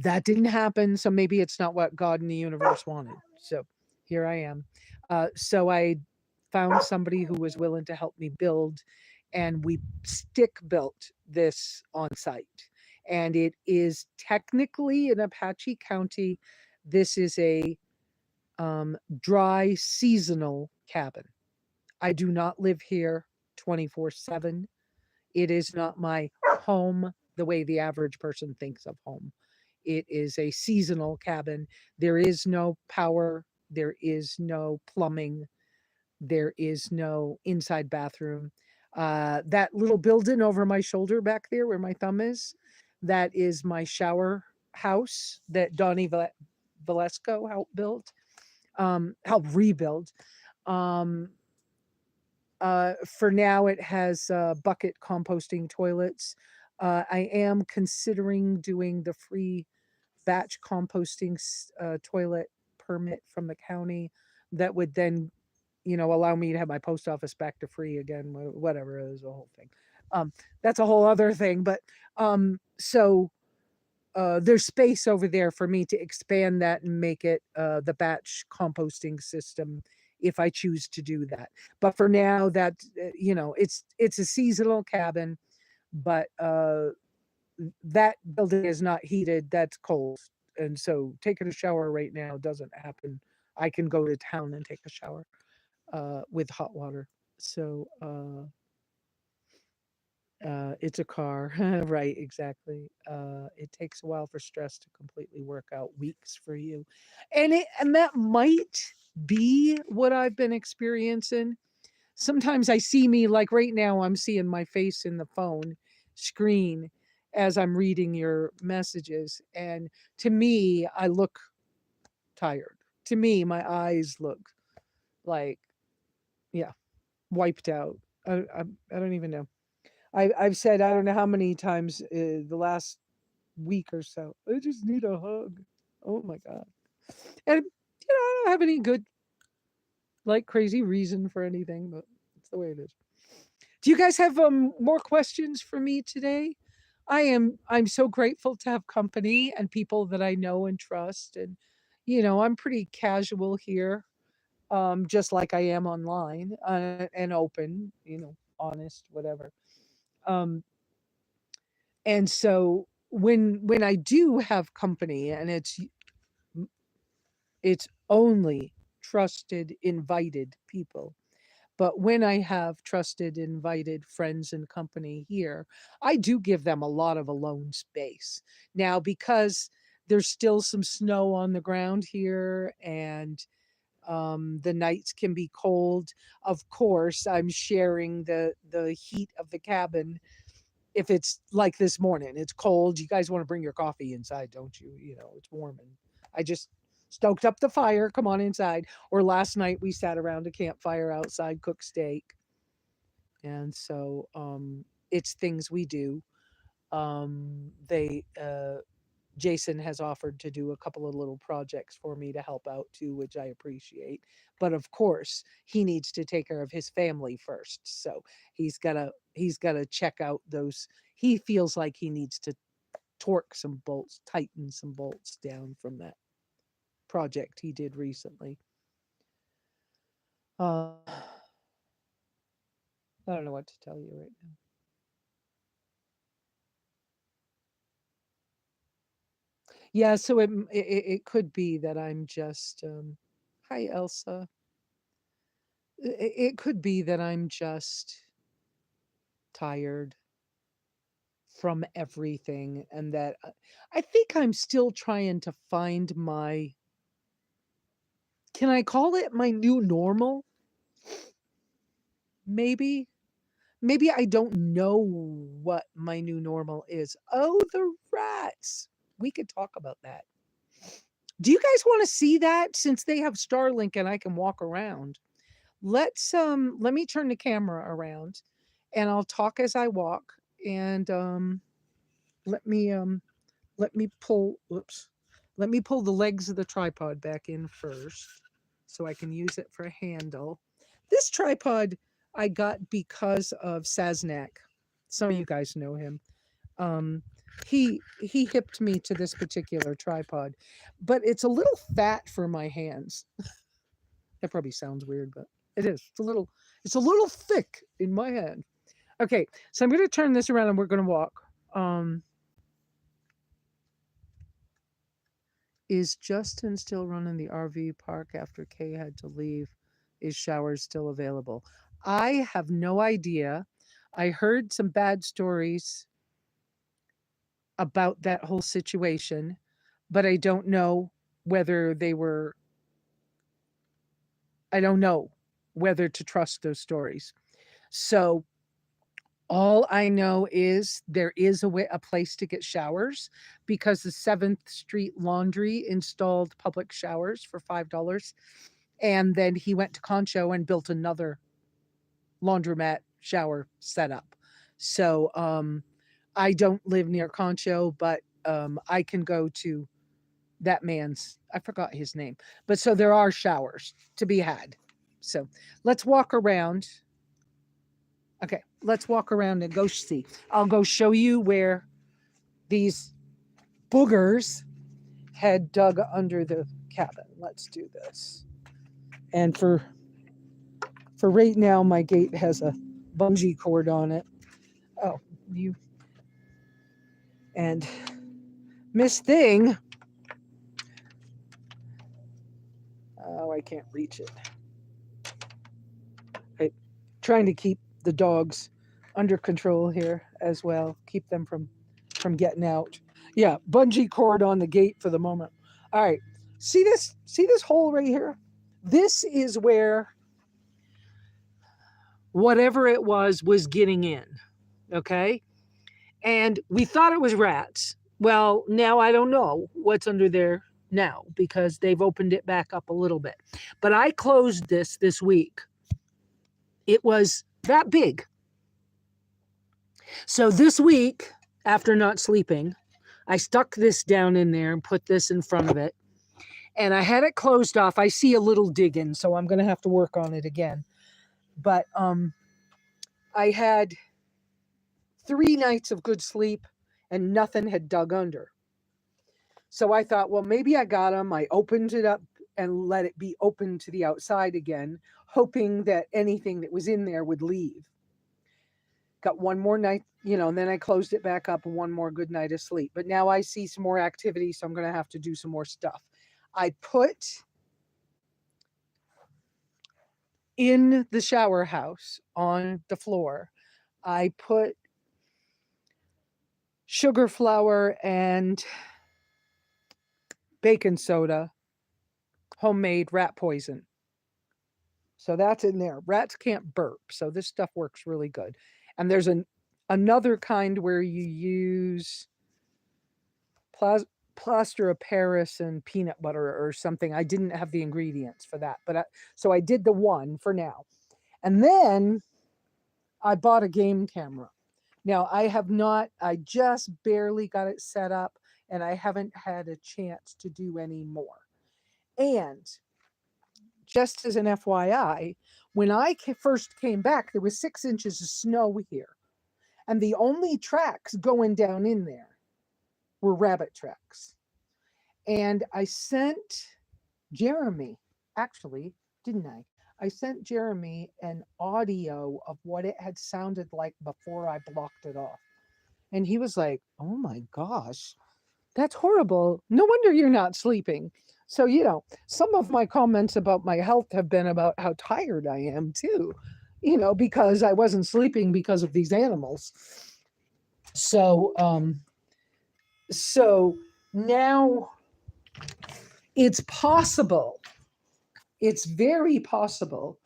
that didn't happen. So maybe it's not what God in the universe wanted. So here I am. So I found somebody who was willing to help me build, and we stick built this on site. And it is technically in Apache County. This is a dry seasonal cabin. I do not live here 24/7. It is not my home the way the average person thinks of home. It is a seasonal cabin. There is no power. There is no plumbing. There is no inside bathroom. That little building over my shoulder back there where my thumb is, that is my shower house that Donnie Valesco helped build, helped rebuild. Um, for now, it has bucket composting toilets. I am considering doing the free batch composting toilet permit from the county that would then, allow me to have my post office back to free again, whatever it is, the whole thing. That's a whole other thing. But so there's space over there for me to expand that and make it the batch composting system if I choose to do that. But for now, that it's a seasonal cabin, but that building is not heated. That's cold, and so taking a shower right now doesn't happen. I can go to town and take a shower with hot water. So it's a car, right? Exactly. It takes a while for stress to completely work out, weeks for you, and that might be what I've been experiencing. Sometimes I see me, like right now, I'm seeing my face in the phone screen as I'm reading your messages, and to me, I look tired. To me, my eyes look like, yeah, wiped out. I don't even know. I've said I don't know how many times the last week or so. I just need a hug. Oh my god! And I don't have any good, like, crazy reason for anything, but it's the way it is. Do you guys have more questions for me today? I'm so grateful to have company and people that I know and trust, and I'm pretty casual here. just like I am online, and open, honest, whatever. Um, and so when I do have company, and it's only trusted, invited people. But when I have trusted, invited friends and company here, I do give them a lot of alone space. Now, because there's still some snow on the ground here, and the nights can be cold. Of course, I'm sharing the heat of the cabin. If it's like this morning, it's cold. You guys want to bring your coffee inside, don't you? It's warm, and I just stoked up the fire. Come on inside. Or last night we sat around a campfire outside, cooked steak. And so it's things we do. They Jason has offered to do a couple of little projects for me to help out too, which I appreciate. But of course, he needs to take care of his family first. So he's gotta check out those. He feels like he needs to torque some bolts, tighten some bolts down from that project he did recently. I don't know what to tell you right now. Yeah, so it could be that I'm just hi Elsa. It could be that I'm just tired from everything, and that I think I'm still trying to find my, can I call it my new normal? Maybe. Maybe I don't know what my new normal is. Oh, the rats. We could talk about that. Do you guys want to see that, since they have Starlink and I can walk around? Let me turn the camera around, and I'll talk as I walk, and let me let me pull whoops. Let me pull the legs of the tripod back in first so I can use it for a handle. This tripod I got because of Saznak. Some of you guys know him. Um he hipped me to this particular tripod, but it's a little fat for my hands. That probably sounds weird, but it is. It's a little thick in my hand. Okay, so I'm going to turn this around and we're going to walk. Um, is Justin still running the RV park after Kay had to leave? Is showers still available? I have no idea. I heard some bad stories about that whole situation, but I don't know whether they were, I don't know whether to trust those stories. So all I know is there is a place to get showers, because the 7th Street Laundry installed public showers for $5. And then he went to Concho and built another laundromat shower setup. So I don't live near Concho, but I can go to that man's, I forgot his name. But so there are showers to be had. So let's walk around. Okay, let's walk around and go see. I'll go show you where these boogers had dug under the cabin. Let's do this. And for right now, my gate has a bungee cord on it. Oh, you and Miss Thing. Oh, I can't reach it. I'm trying to keep the dogs under control here as well. Keep them from getting out. Yeah, bungee cord on the gate for the moment. All right. See this hole right here? This is where whatever it was getting in. Okay? And we thought it was rats. Well, now I don't know what's under there now, because they've opened it back up a little bit. But I closed this week. It was that big. So this week, after not sleeping, I stuck this down in there and put this in front of it. And I had it closed off. I see a little digging, so I'm going to have to work on it again. But I had 3 nights of good sleep and nothing had dug under. So I thought, well, maybe I got them. I opened it up and let it be open to the outside again, hoping that anything that was in there would leave. Got one more night, and then I closed it back up and one more good night of sleep. But now I see some more activity, so I'm going to have to do some more stuff. I put in the shower house on the floor, I put sugar, flour, and baking soda, homemade rat poison. So that's in there. Rats can't burp, so this stuff works really good. And there's another kind where you use plaster of Paris and peanut butter or something. I didn't have the ingredients for that, but so I did the one for now. And then I bought a game camera. Now I just barely got it set up, and I haven't had a chance to do any more. And just as an FYI, when I first came back, there was 6 inches of snow here. And the only tracks going down in there were rabbit tracks. And I sent Jeremy, actually, didn't I? I sent Jeremy an audio of what it had sounded like before I blocked it off. And he was like, oh my gosh, that's horrible. No wonder you're not sleeping. So, some of my comments about my health have been about how tired I am too, because I wasn't sleeping because of these animals. So now it's possible, it's very possible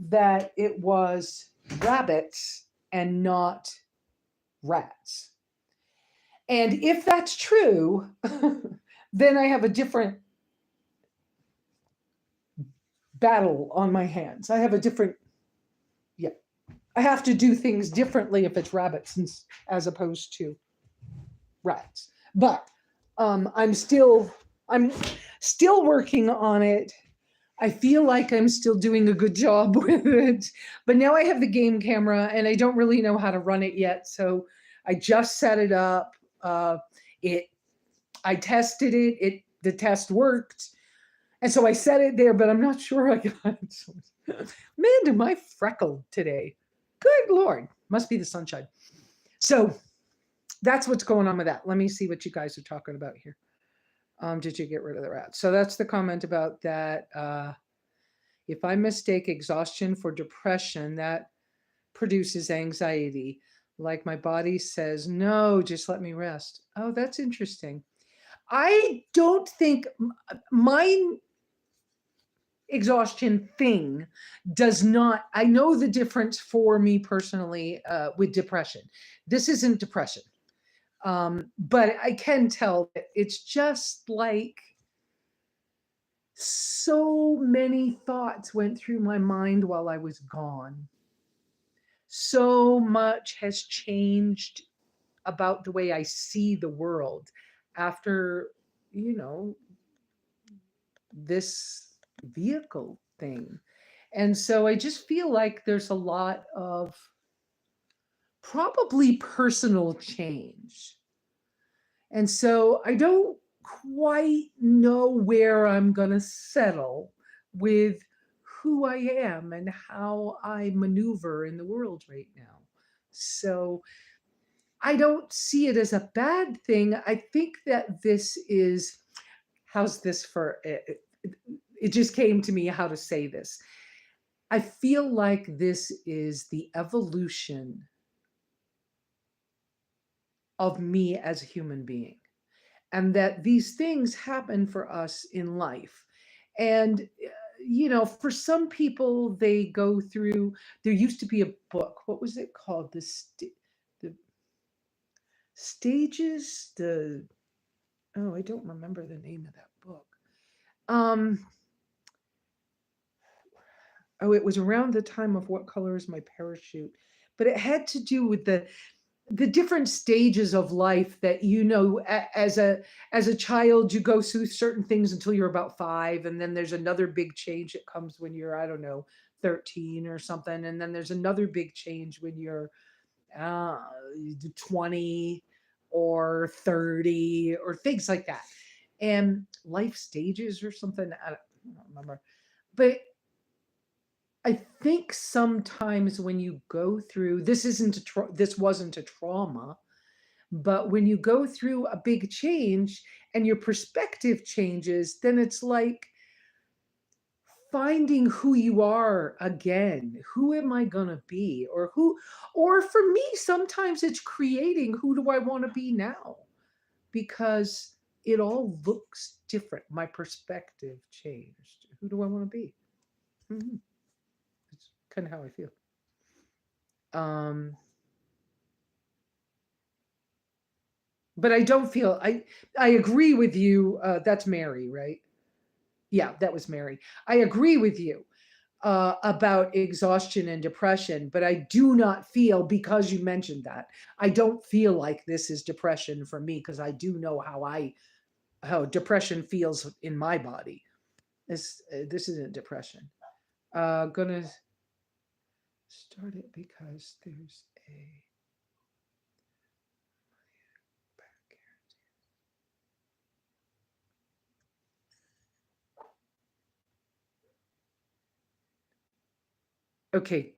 that it was rabbits and not rats. And if that's true, then I have a different battle on my hands. I have I have to do things differently if it's rabbits as opposed to rats. But I'm still working on it. I feel like I'm still doing a good job with it. But now I have the game camera and I don't really know how to run it yet. So I just set it up. I tested it. The test worked. And so I set it there, but I'm not sure I got it. Man, am I freckled today. Good Lord. Must be the sunshine. So that's what's going on with that. Let me see what you guys are talking about here. Did you get rid of the rats? So that's the comment about that. If I mistake exhaustion for depression, that produces anxiety. Like my body says, no, just let me rest. Oh, that's interesting. I don't think my exhaustion thing does not, I know the difference for me personally with depression. This isn't depression. But I can tell that it's just like so many thoughts went through my mind while I was gone. So much has changed about the way I see the world after, this vehicle thing. And so I just feel like there's a lot of probably personal change. And so I don't quite know where I'm going to settle with who I am and how I maneuver in the world right now. So I don't see it as a bad thing. I think that this is, how's this for, it just came to me how to say this. I feel like this is the evolution of me as a human being, and that these things happen for us in life. And, for some people, they go through, there used to be a book. What was it called? The stages, I don't remember the name of that book. It was around the time of What Color Is My Parachute? But it had to do with the different stages of life that, as a child, you go through certain things until you're about 5. And then there's another big change that comes when you're, 13 or something. And then there's another big change when you're 20 or 30 or things like that. And life stages or something. don't remember. But I think sometimes when you go through, this wasn't a trauma, but when you go through a big change and your perspective changes, then it's like finding who you are again. Who am I going to be? Or for me, sometimes it's creating who do I want to be now? Because it all looks different. My perspective changed. Who do I want to be? Mm-hmm. It's kind of how I feel. But I don't feel I agree with you. That's Mary, right? Yeah, that was Mary. I agree with you about exhaustion and depression, but I do not feel, because you mentioned that, I don't feel like this is depression for me, because I do know how depression feels in my body. This isn't depression. Gonna start it because there's a okay.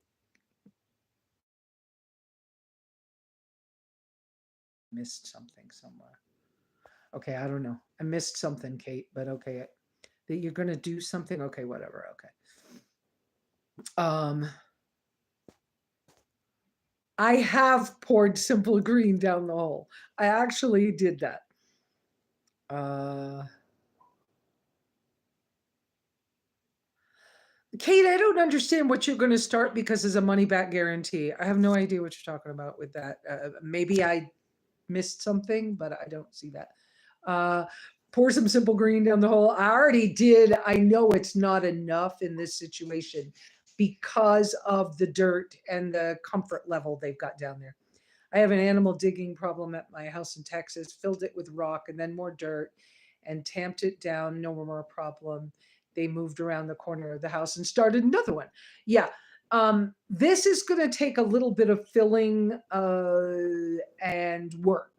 Missed something somewhere. Okay, I don't know. I missed something, Kate, but okay. That you're gonna do something. Okay, whatever. Okay. I have poured simple green down the hole. I actually did that. Kate, I don't understand what you're going to start because there's a money back guarantee. I have no idea what you're talking about with that. Maybe I missed something, but I don't see that. Pour some simple green down the hole. I already did. I know it's not enough in this situation because of the dirt and the comfort level they've got down there. I have an animal digging problem at my house in Texas, filled it with rock and then more dirt and tamped it down. No more problem. They moved around the corner of the house and started another one. Yeah. This is going to take a little bit of filling and work.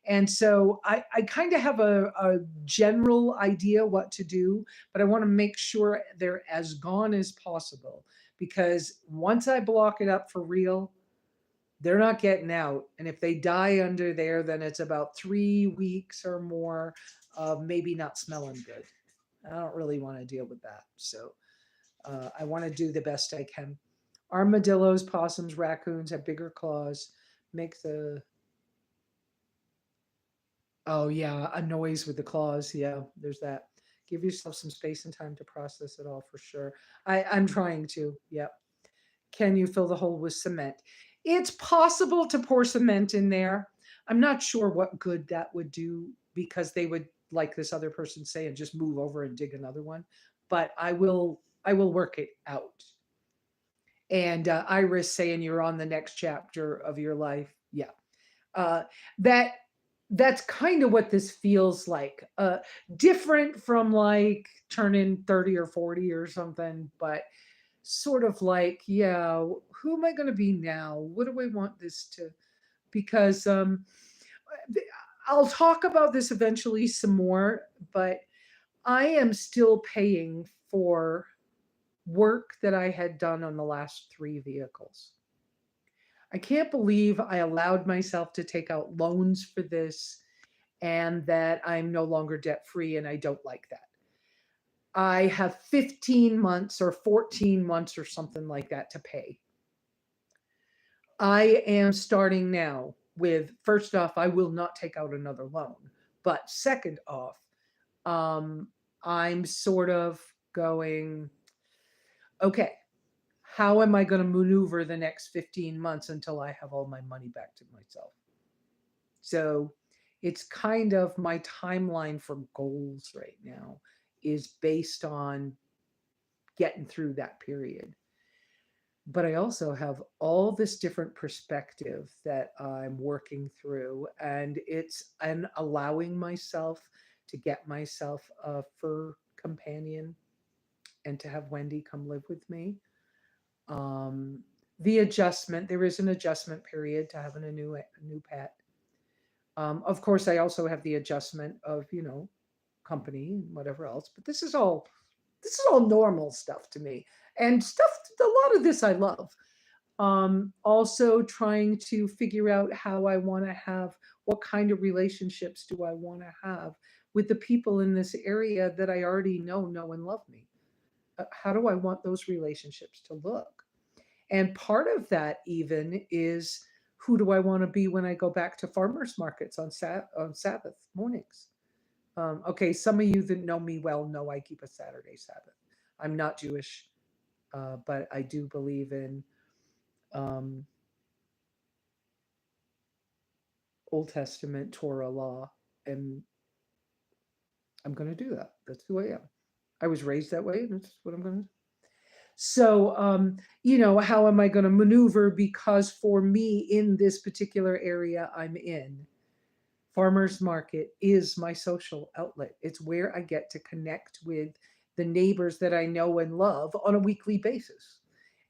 And so I kind of have a general idea what to do, but I want to make sure they're as gone as possible, because once I block it up for real, they're not getting out. And if they die under there, then it's about 3 weeks or more of maybe not smelling good. I don't really want to deal with that. So I want to do the best I can. Armadillos, possums, raccoons have bigger claws. Make the Oh yeah, a noise with the claws. Yeah, there's that. Give yourself some space and time to process it all for sure. I'm trying to. Yep. Can you fill the hole with cement? It's possible to pour cement in there. I'm not sure what good that would do, because they would, like this other person say, and just move over and dig another one. But I will work it out. And Iris saying you're on the next chapter of your life. Yeah. Uh, that that's kind of what this feels like. Different from like turning 30 or 40 or something, but sort of like, yeah, who am I going to be now? What do I want this to? Because I'll talk about this eventually some more, but I am still paying for work that I had done on the last 3 vehicles. I can't believe I allowed myself to take out loans for this, and that I'm no longer debt free, and I don't like that. I have 15 months or 14 months or something like that to pay. I am starting now with, first off, I will not take out another loan. But second off, I'm sort of going, okay, how am I going to maneuver the next 15 months until I have all my money back to myself? So it's kind of my timeline for goals right now is based on getting through that period. But I also have all this different perspective that I'm working through, and it's an allowing myself to get myself a fur companion and to have Wendy come live with me. Um, the adjustment, there is an adjustment period to having a new pet. Of course, I also have the adjustment of, company and whatever else, but this is all This is all normal stuff to me. And stuff, a lot of this I love. Also trying to figure out how I want to have, what kind of relationships do I want to have with the people in this area that I already know and love me. How do I want those relationships to look? And part of that even is, who do I want to be when I go back to farmers markets on Sabbath mornings? Okay, some of you that know me well know I keep a Saturday Sabbath. I'm not Jewish, but I do believe in Old Testament Torah law, and I'm going to do that. That's who I am. I was raised that way, and that's what I'm going to do. So, how am I going to maneuver? Because for me, in this particular area I'm in, farmers market is my social outlet. It's where I get to connect with the neighbors that I know and love on a weekly basis.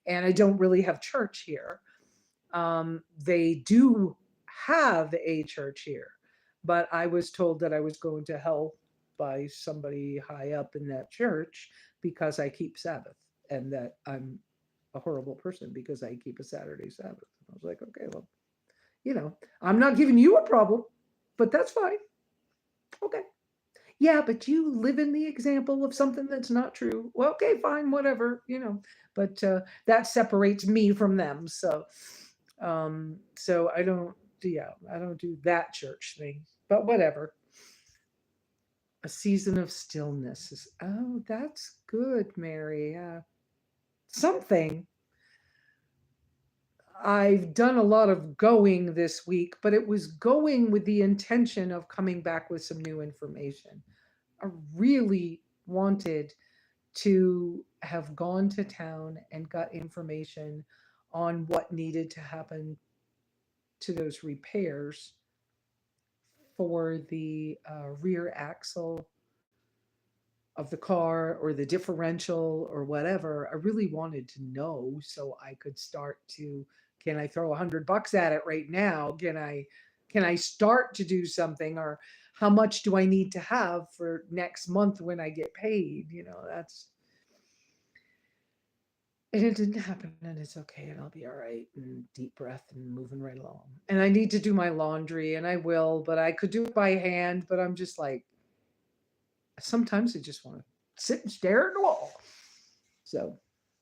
And I don't really have church here. They do have a church here, but I was told that I was going to hell by somebody high up in that church because I keep Sabbath, and that I'm a horrible person because I keep a Saturday Sabbath. I was like, okay, well, I'm not giving you a problem, but that's fine. Okay. Yeah, but you live in the example of something that's not true. Well, okay, fine, whatever, but that separates me from them. So I don't do that church thing, but whatever. A season of stillness is, oh, that's good, Mary. Something. I've done a lot of going this week, but it was going with the intention of coming back with some new information. I really wanted to have gone to town and got information on what needed to happen to those repairs for the rear axle of the car or the differential or whatever. I really wanted to know so I could start to, can I throw $100 at it right now? Can I start to do something, or how much do I need to have for next month when I get paid? And it didn't happen, and it's okay, and I'll be all right, and deep breath and moving right along. And I need to do my laundry, and I will, but I could do it by hand, but I'm just like, sometimes I just want to sit and stare at the wall. So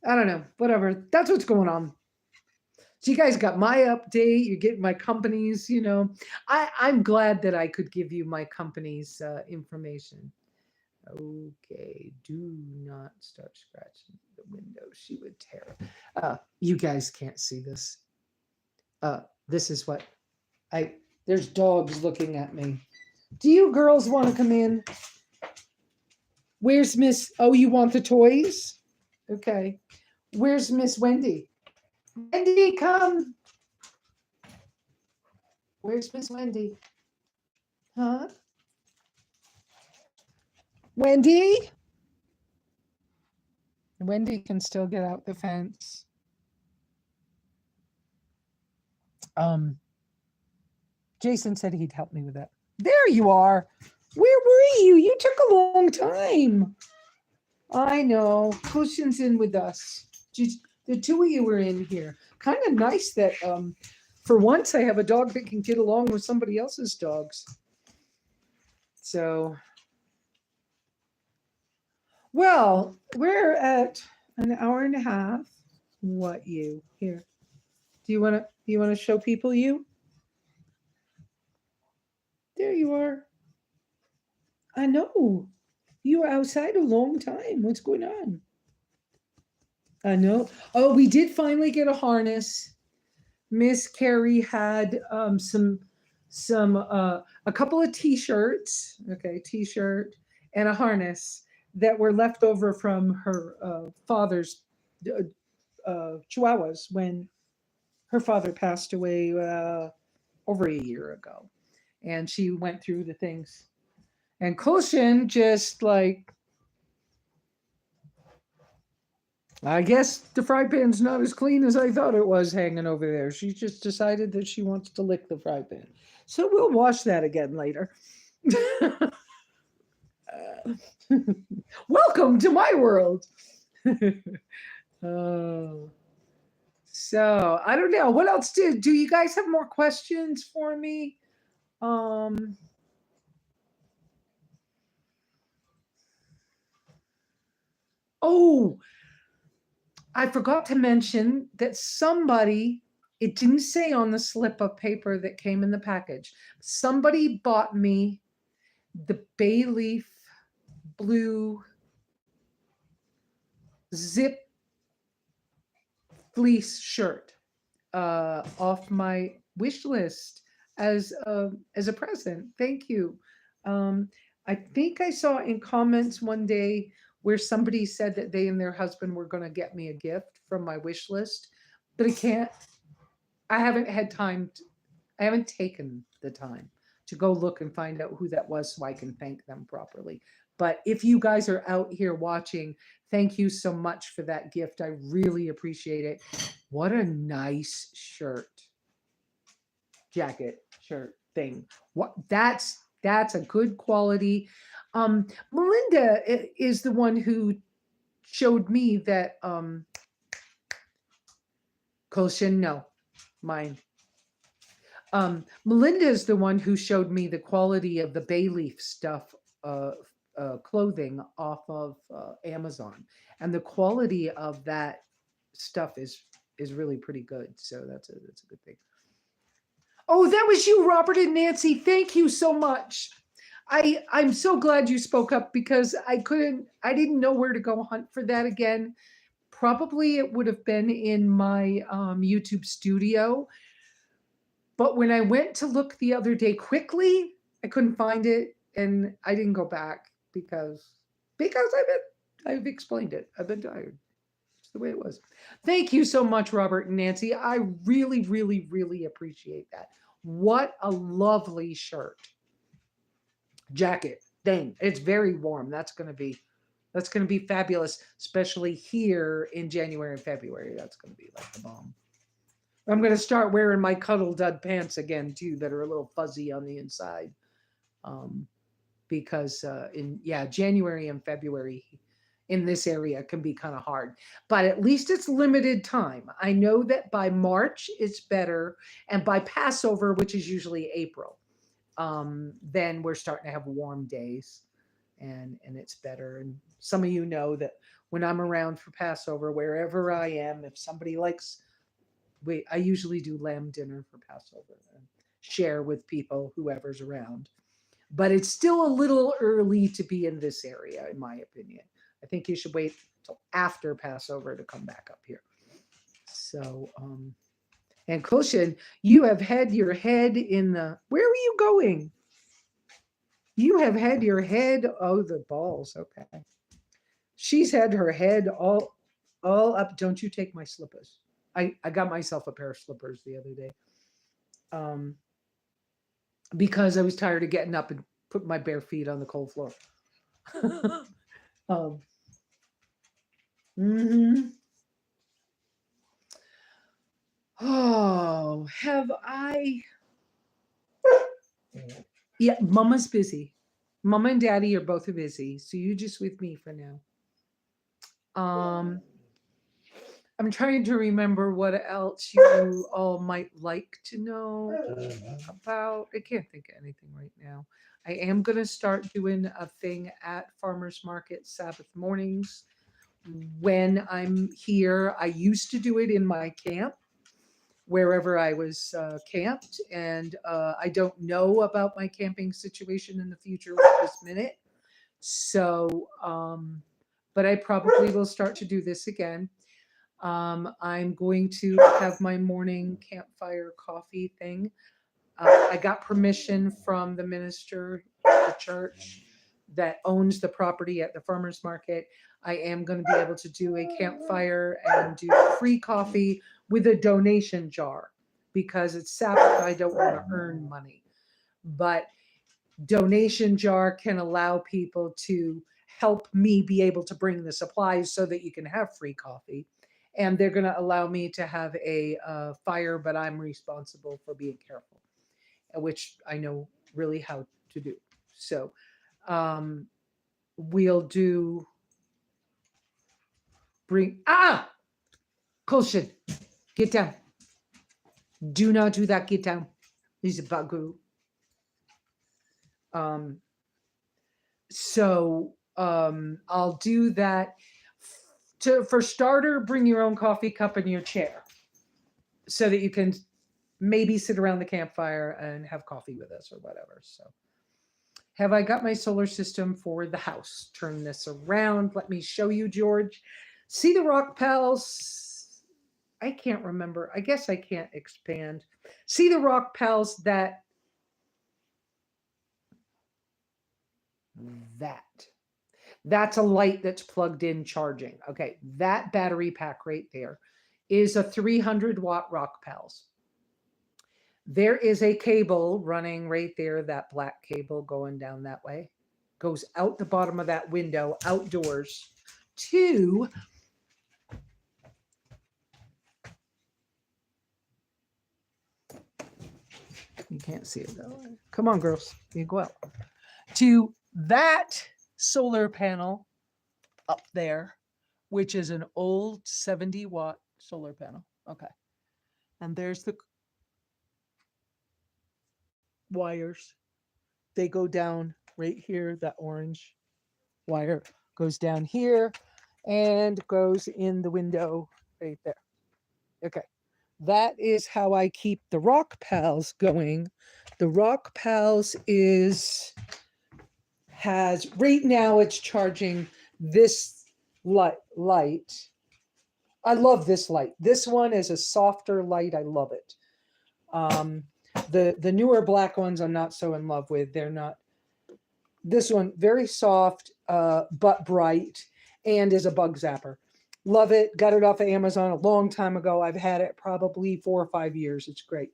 I don't know, whatever. That's what's going on. So you guys got my update. You're getting my company's, I'm glad that I could give you my company's information. Okay, do not start scratching the window. She would tear. You guys can't see this. This is what there's dogs looking at me. Do you girls want to come in? Where's Miss? Oh, you want the toys? Okay. Where's Miss Wendy? Wendy, come. Where's Miss Wendy? Huh? Wendy? Wendy can still get out the fence. Jason said he'd help me with that. There you are. Where were you? You took a long time. I know. Cushion's in with us. The two of you were in here. Kind of nice that for once I have a dog that can get along with somebody else's dogs. So, well, we're at an hour and a half. What you here? Do you want to show people you? There you are. I know. You were outside a long time. What's going on? I know. Oh, we did finally get a harness. Miss Carrie had a couple of t-shirts, okay, t-shirt and a harness that were left over from her father's Chihuahuas when her father passed away over a year ago. And she went through the things. And Cushion just like, I guess the fry pan's not as clean as I thought it was hanging over there. She just decided that she wants to lick the fry pan. So we'll wash that again later. Welcome to my world. Oh. So I don't know. What else do you guys have more questions for me? Oh, I forgot to mention that somebody, it didn't say on the slip of paper that came in the package, somebody bought me the bay leaf blue zip fleece shirt off my wish list as a present. Thank you. Um, I think I saw in comments one day where somebody said that they and their husband were going to get me a gift from my wish list, but I haven't had time. I haven't taken the time to go look and find out who that was so I can thank them properly. But if you guys are out here watching, thank you so much for that gift. I really appreciate it. What a nice shirt, jacket, shirt thing. What that's a good quality. Melinda is the one who showed me that Koshin, no, mine. Melinda is the one who showed me the quality of the bay leaf stuff, clothing off of Amazon, and the quality of that stuff is really pretty good. So that's a good thing. Oh, that was you, Robert and Nancy. Thank you so much. I'm so glad you spoke up because I didn't know where to go hunt for that again. Probably it would have been in my YouTube studio. But when I went to look the other day quickly, I couldn't find it, and I didn't go back because I've explained it. I've been tired. It's the way it was. Thank you so much, Robert and Nancy. I really, really, really appreciate that. What a lovely shirt, jacket thing. It's very warm. That's gonna be fabulous, especially here in January and February. That's gonna be like the bomb. I'm going to start wearing my cuddle dud pants again too, that are a little fuzzy on the inside, because January and February in this area can be kind of hard. But at least it's limited time. I know that by March it's better, and by Passover, which is usually April, then we're starting to have warm days, and it's better. And some of you know that when I'm around for Passover, wherever I am, if somebody likes I usually do lamb dinner for Passover and share with people, whoever's around. But it's still a little early to be in this area, in my opinion. I think you should wait till after Passover to come back up here. So, and Koshin, you have had your head in the, where were you going? You have had your head, oh, the balls, okay. She's had her head all up. Don't you take my slippers. I got myself a pair of slippers the other day, because I was tired of getting up and putting my bare feet on the cold floor. Oh, have I? Yeah, Mama's busy. Mama and Daddy are both busy, so you just with me for now. I'm trying to remember what else you all might like to know about. I can't think of anything right now. I am going to start doing a thing at farmers market Sabbath mornings when I'm here. I used to do it in my camp, wherever I was camped, and I don't know about my camping situation in the future at this minute. So, but I probably will start to do this again. I'm going to have my morning campfire coffee thing. I got permission from the minister of the church that owns the property at the farmers market. I am going to be able to do a campfire and do free coffee with a donation jar, because it's Sabbath. I don't want to earn money, but donation jar can allow people to help me be able to bring the supplies so that you can have free coffee. And they're going to allow me to have a fire, but I'm responsible for being careful, which I know really how to do. So we'll do caution. Get down. Do not do that. Get down. He's a bugger. I'll do that. For starter, bring your own coffee cup and your chair so that you can maybe sit around the campfire and have coffee with us or whatever. So have I got my solar system for the house? Turn this around. Let me show you, George. See the rock pals? I can't remember. I guess I can't expand. See the rock pals that's a light that's plugged in charging. Okay, that battery pack right there is a 300-watt rock pals. There is a cable running right there, that black cable going down that way, goes out the bottom of that window outdoors to you can't see it though. Come on, girls, you go out to that solar panel up there, which is an old 70-watt solar panel. Okay, and there's the wires. They go down right here. That orange wire goes down here and goes in the window right there. Okay, that is how I keep the rock pals going. The rock pals has right now it's charging this light. I love this light. This one is a softer light. I love it. The newer black ones I'm not so in love with. They're not. This one very soft but bright and is a bug zapper. Love it. Got it off of Amazon a long time ago. I've had it probably 4 or 5 years. It's great.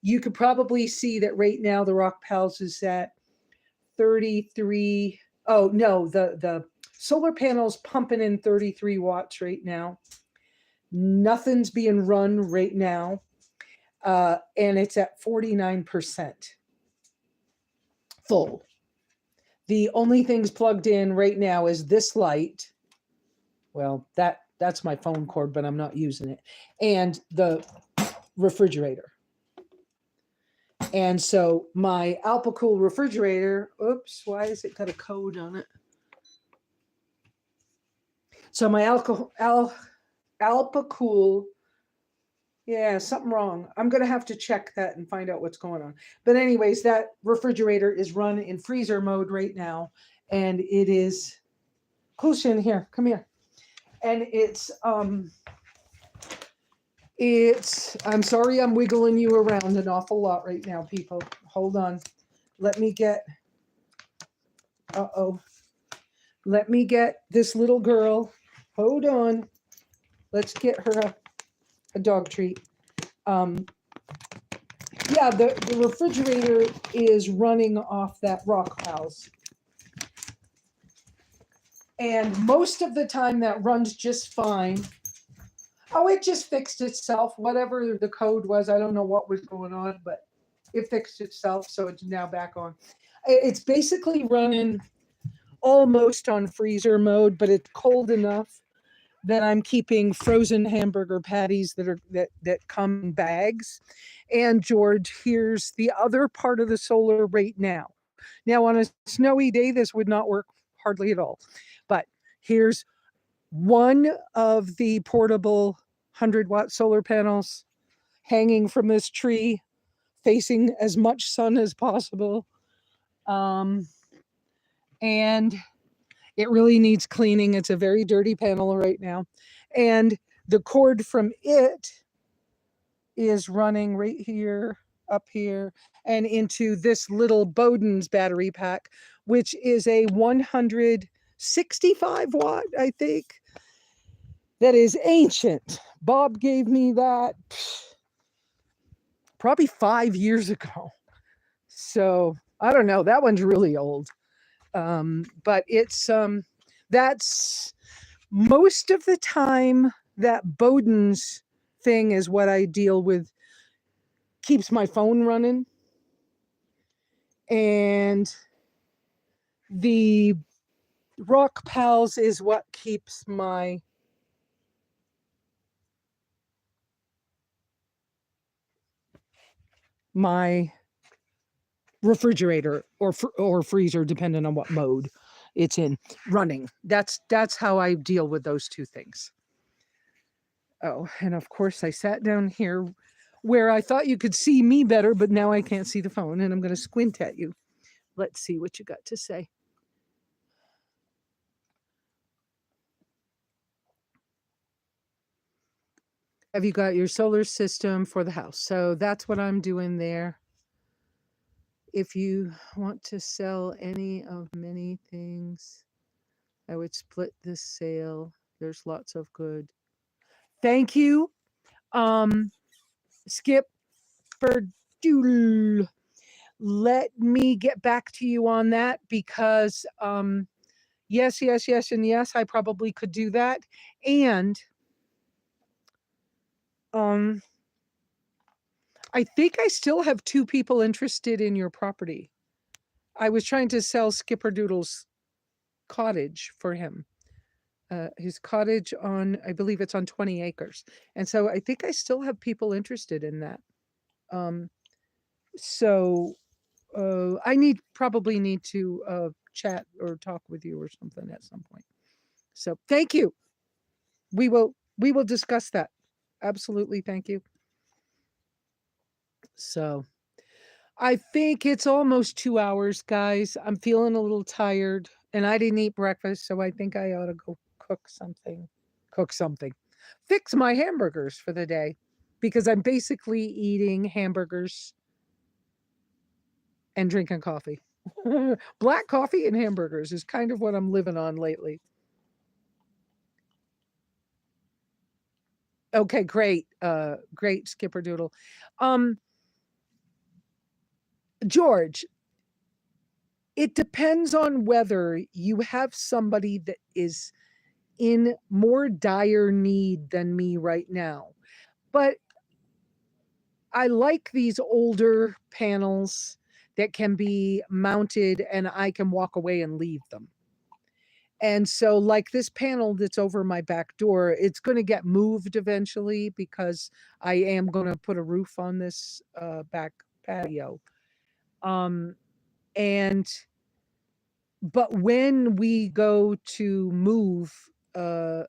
You could probably see that right now the Rock Pals is at 33. Oh no, the solar panel's pumping in 33 watts right now. Nothing's being run right now. And it's at 49% full. The only things plugged in right now is this light. Well, that's my phone cord, but I'm not using it. And the refrigerator. And so my Alpacool refrigerator, oops, why has it got a code on it? So my Alpacool, yeah, something wrong. I'm going to have to check that and find out what's going on. But anyways, that refrigerator is run in freezer mode right now. And it is, Kushin, here, come here. And I'm sorry I'm wiggling you around an awful lot right now, people. Hold on. Let me get this little girl. Hold on. Let's get her a dog treat. Yeah, the refrigerator is running off that Rock Pals. And most of the time that runs just fine. Oh, it just fixed itself. Whatever the code was, I don't know what was going on, but it fixed itself, so it's now back on. It's basically running almost on freezer mode, but it's cold enough that I'm keeping frozen hamburger patties that come in bags. And George, here's the other part of the solar right now. Now, on a snowy day, this would not work hardly at all. But here's one of the portable 100-watt solar panels hanging from this tree, facing as much sun as possible. And it really needs cleaning. It's a very dirty panel right now. And the cord from it is running right here, up here, and into this little Bowden's battery pack, which is a 165 watt, I think. That is ancient. Bob gave me that probably 5 years ago. So I don't know. That one's really old. But it's that's most of the time that Bowden's thing is what I deal with, keeps my phone running. And the Rock Pals is what keeps my refrigerator or freezer, depending on what mode it's in, running. That's how I deal with those two things. Oh, and of course I sat down here where I thought you could see me better, but now I can't see the phone, and I'm going to squint at you. Let's see what you got to say. Have you got your solar system for the house? So that's what I'm doing there. If you want to sell any of many things, I would split this sale. There's lots of good. Thank you. Skip for doodle. Let me get back to you on that because yes, and yes, I probably could do that. And I think I still have 2 people interested in your property. I was trying to sell Skipper Doodle's cottage for him. His cottage on, I believe it's on 20 acres. And so I think I still have people interested in that. So I probably need to chat or talk with you or something at some point. So thank you. We will discuss that. Absolutely. Thank you. So I think it's almost 2 hours, guys. I'm feeling a little tired and I didn't eat breakfast. So I think I ought to go cook something, fix my hamburgers for the day because I'm basically eating hamburgers and drinking coffee. Black coffee and hamburgers is kind of what I'm living on lately. Okay, great. Great, Skipper Doodle. George, it depends on whether you have somebody that is in more dire need than me right now. But I like these older panels that can be mounted and I can walk away and leave them. And so, like this panel that's over my back door, it's going to get moved eventually because I am going to put a roof on this back patio. And but when we go to move, I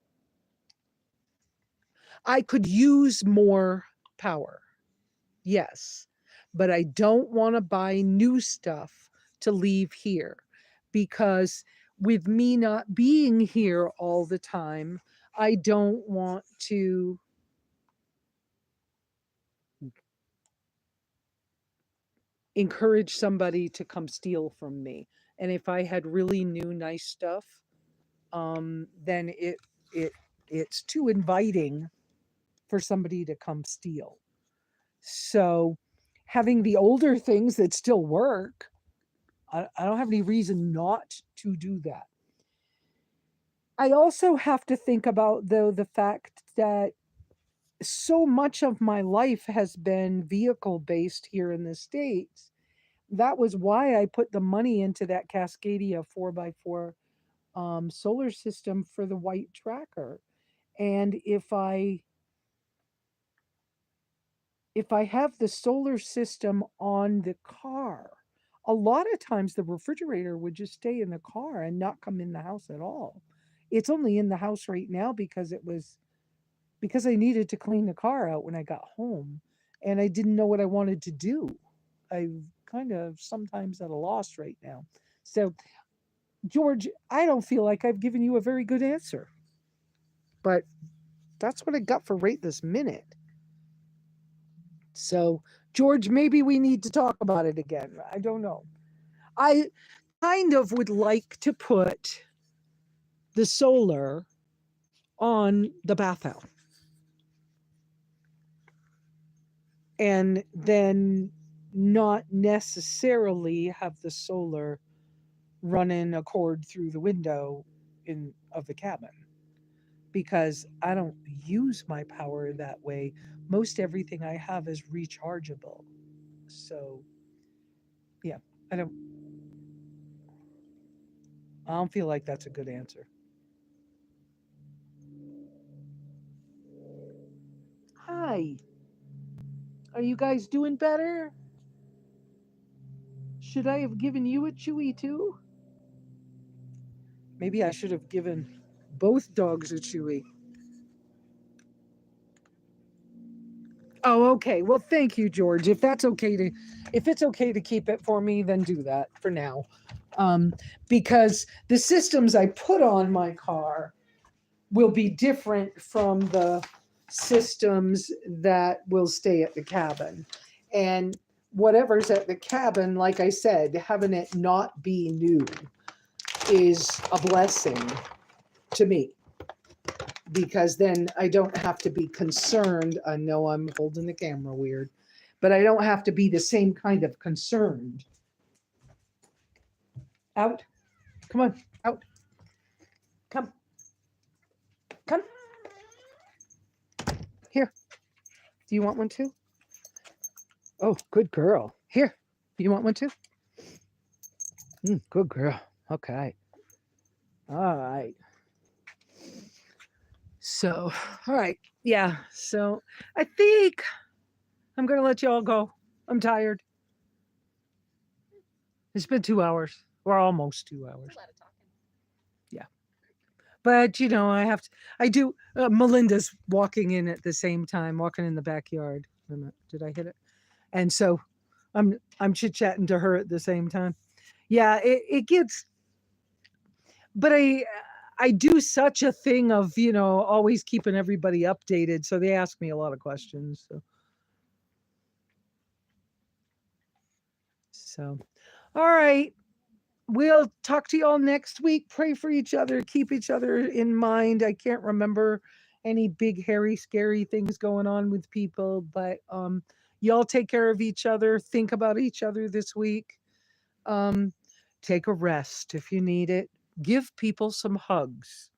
could use more power. Yes, but I don't want to buy new stuff to leave here because with me not being here all the time, I don't want to encourage somebody to come steal from me. And if I had really new nice stuff, then it's too inviting for somebody to come steal. So having the older things that still work, I don't have any reason not to do that. I also have to think about, though, the fact that so much of my life has been vehicle based here in the States. That was why I put the money into that Cascadia 4x4 solar system for the white tracker. And if I have the solar system on the car, a lot of times the refrigerator would just stay in the car and not come in the house at all. It's only in the house right now because I needed to clean the car out when I got home and I didn't know what I wanted to do. I'm kind of sometimes at a loss right now. So, George, I don't feel like I've given you a very good answer, but that's what I got for right this minute. So, George, maybe we need to talk about it again. I don't know. I kind of would like to put the solar on the bathhouse and then not necessarily have the solar running a cord through the window of the cabin because I don't use my power that way. Most everything I have is rechargeable. So, yeah, I don't. I don't feel like that's a good answer. Hi. Are you guys doing better? Should I have given you a chewy too? Maybe I should have given both dogs a chewy. Oh, okay. Well, thank you, George. If it's okay to keep it for me, then do that for now. Because the systems I put on my car will be different from the systems that will stay at the cabin. And whatever's at the cabin, like I said, having it not be new is a blessing to me, because then I don't have to be concerned. I know I'm holding the camera weird, but I don't have to be the same kind of concerned. Out. Come on, out. Come. Come. Here. Do you want one too? Oh, good girl. Here. Do you want one too? Good girl. Okay. All right. So, all right. Yeah. So I think I'm going to let you all go. I'm tired. It's been 2 hours, or almost 2 hours. That's a lot of talking. But I do. Melinda's walking in at the same time, walking in the backyard. Wait a minute, did I hit it? And so I'm chit chatting to her at the same time. Yeah, it gets, but I do such a thing of, always keeping everybody updated. So they ask me a lot of questions. So, all right. We'll talk to you all next week. Pray for each other. Keep each other in mind. I can't remember any big, hairy, scary things going on with people, but y'all take care of each other. Think about each other this week. Take a rest if you need it. Give people some hugs,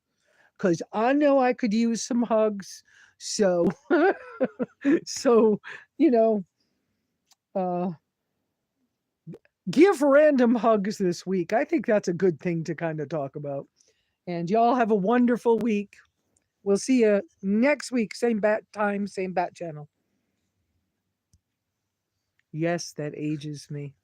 because I know I could use some hugs. So, so you know, uh, give random hugs this week. I think that's a good thing to kind of talk about. And y'all have a wonderful week. We'll see you next week. Same bat time, same bat channel. Yes, that ages me.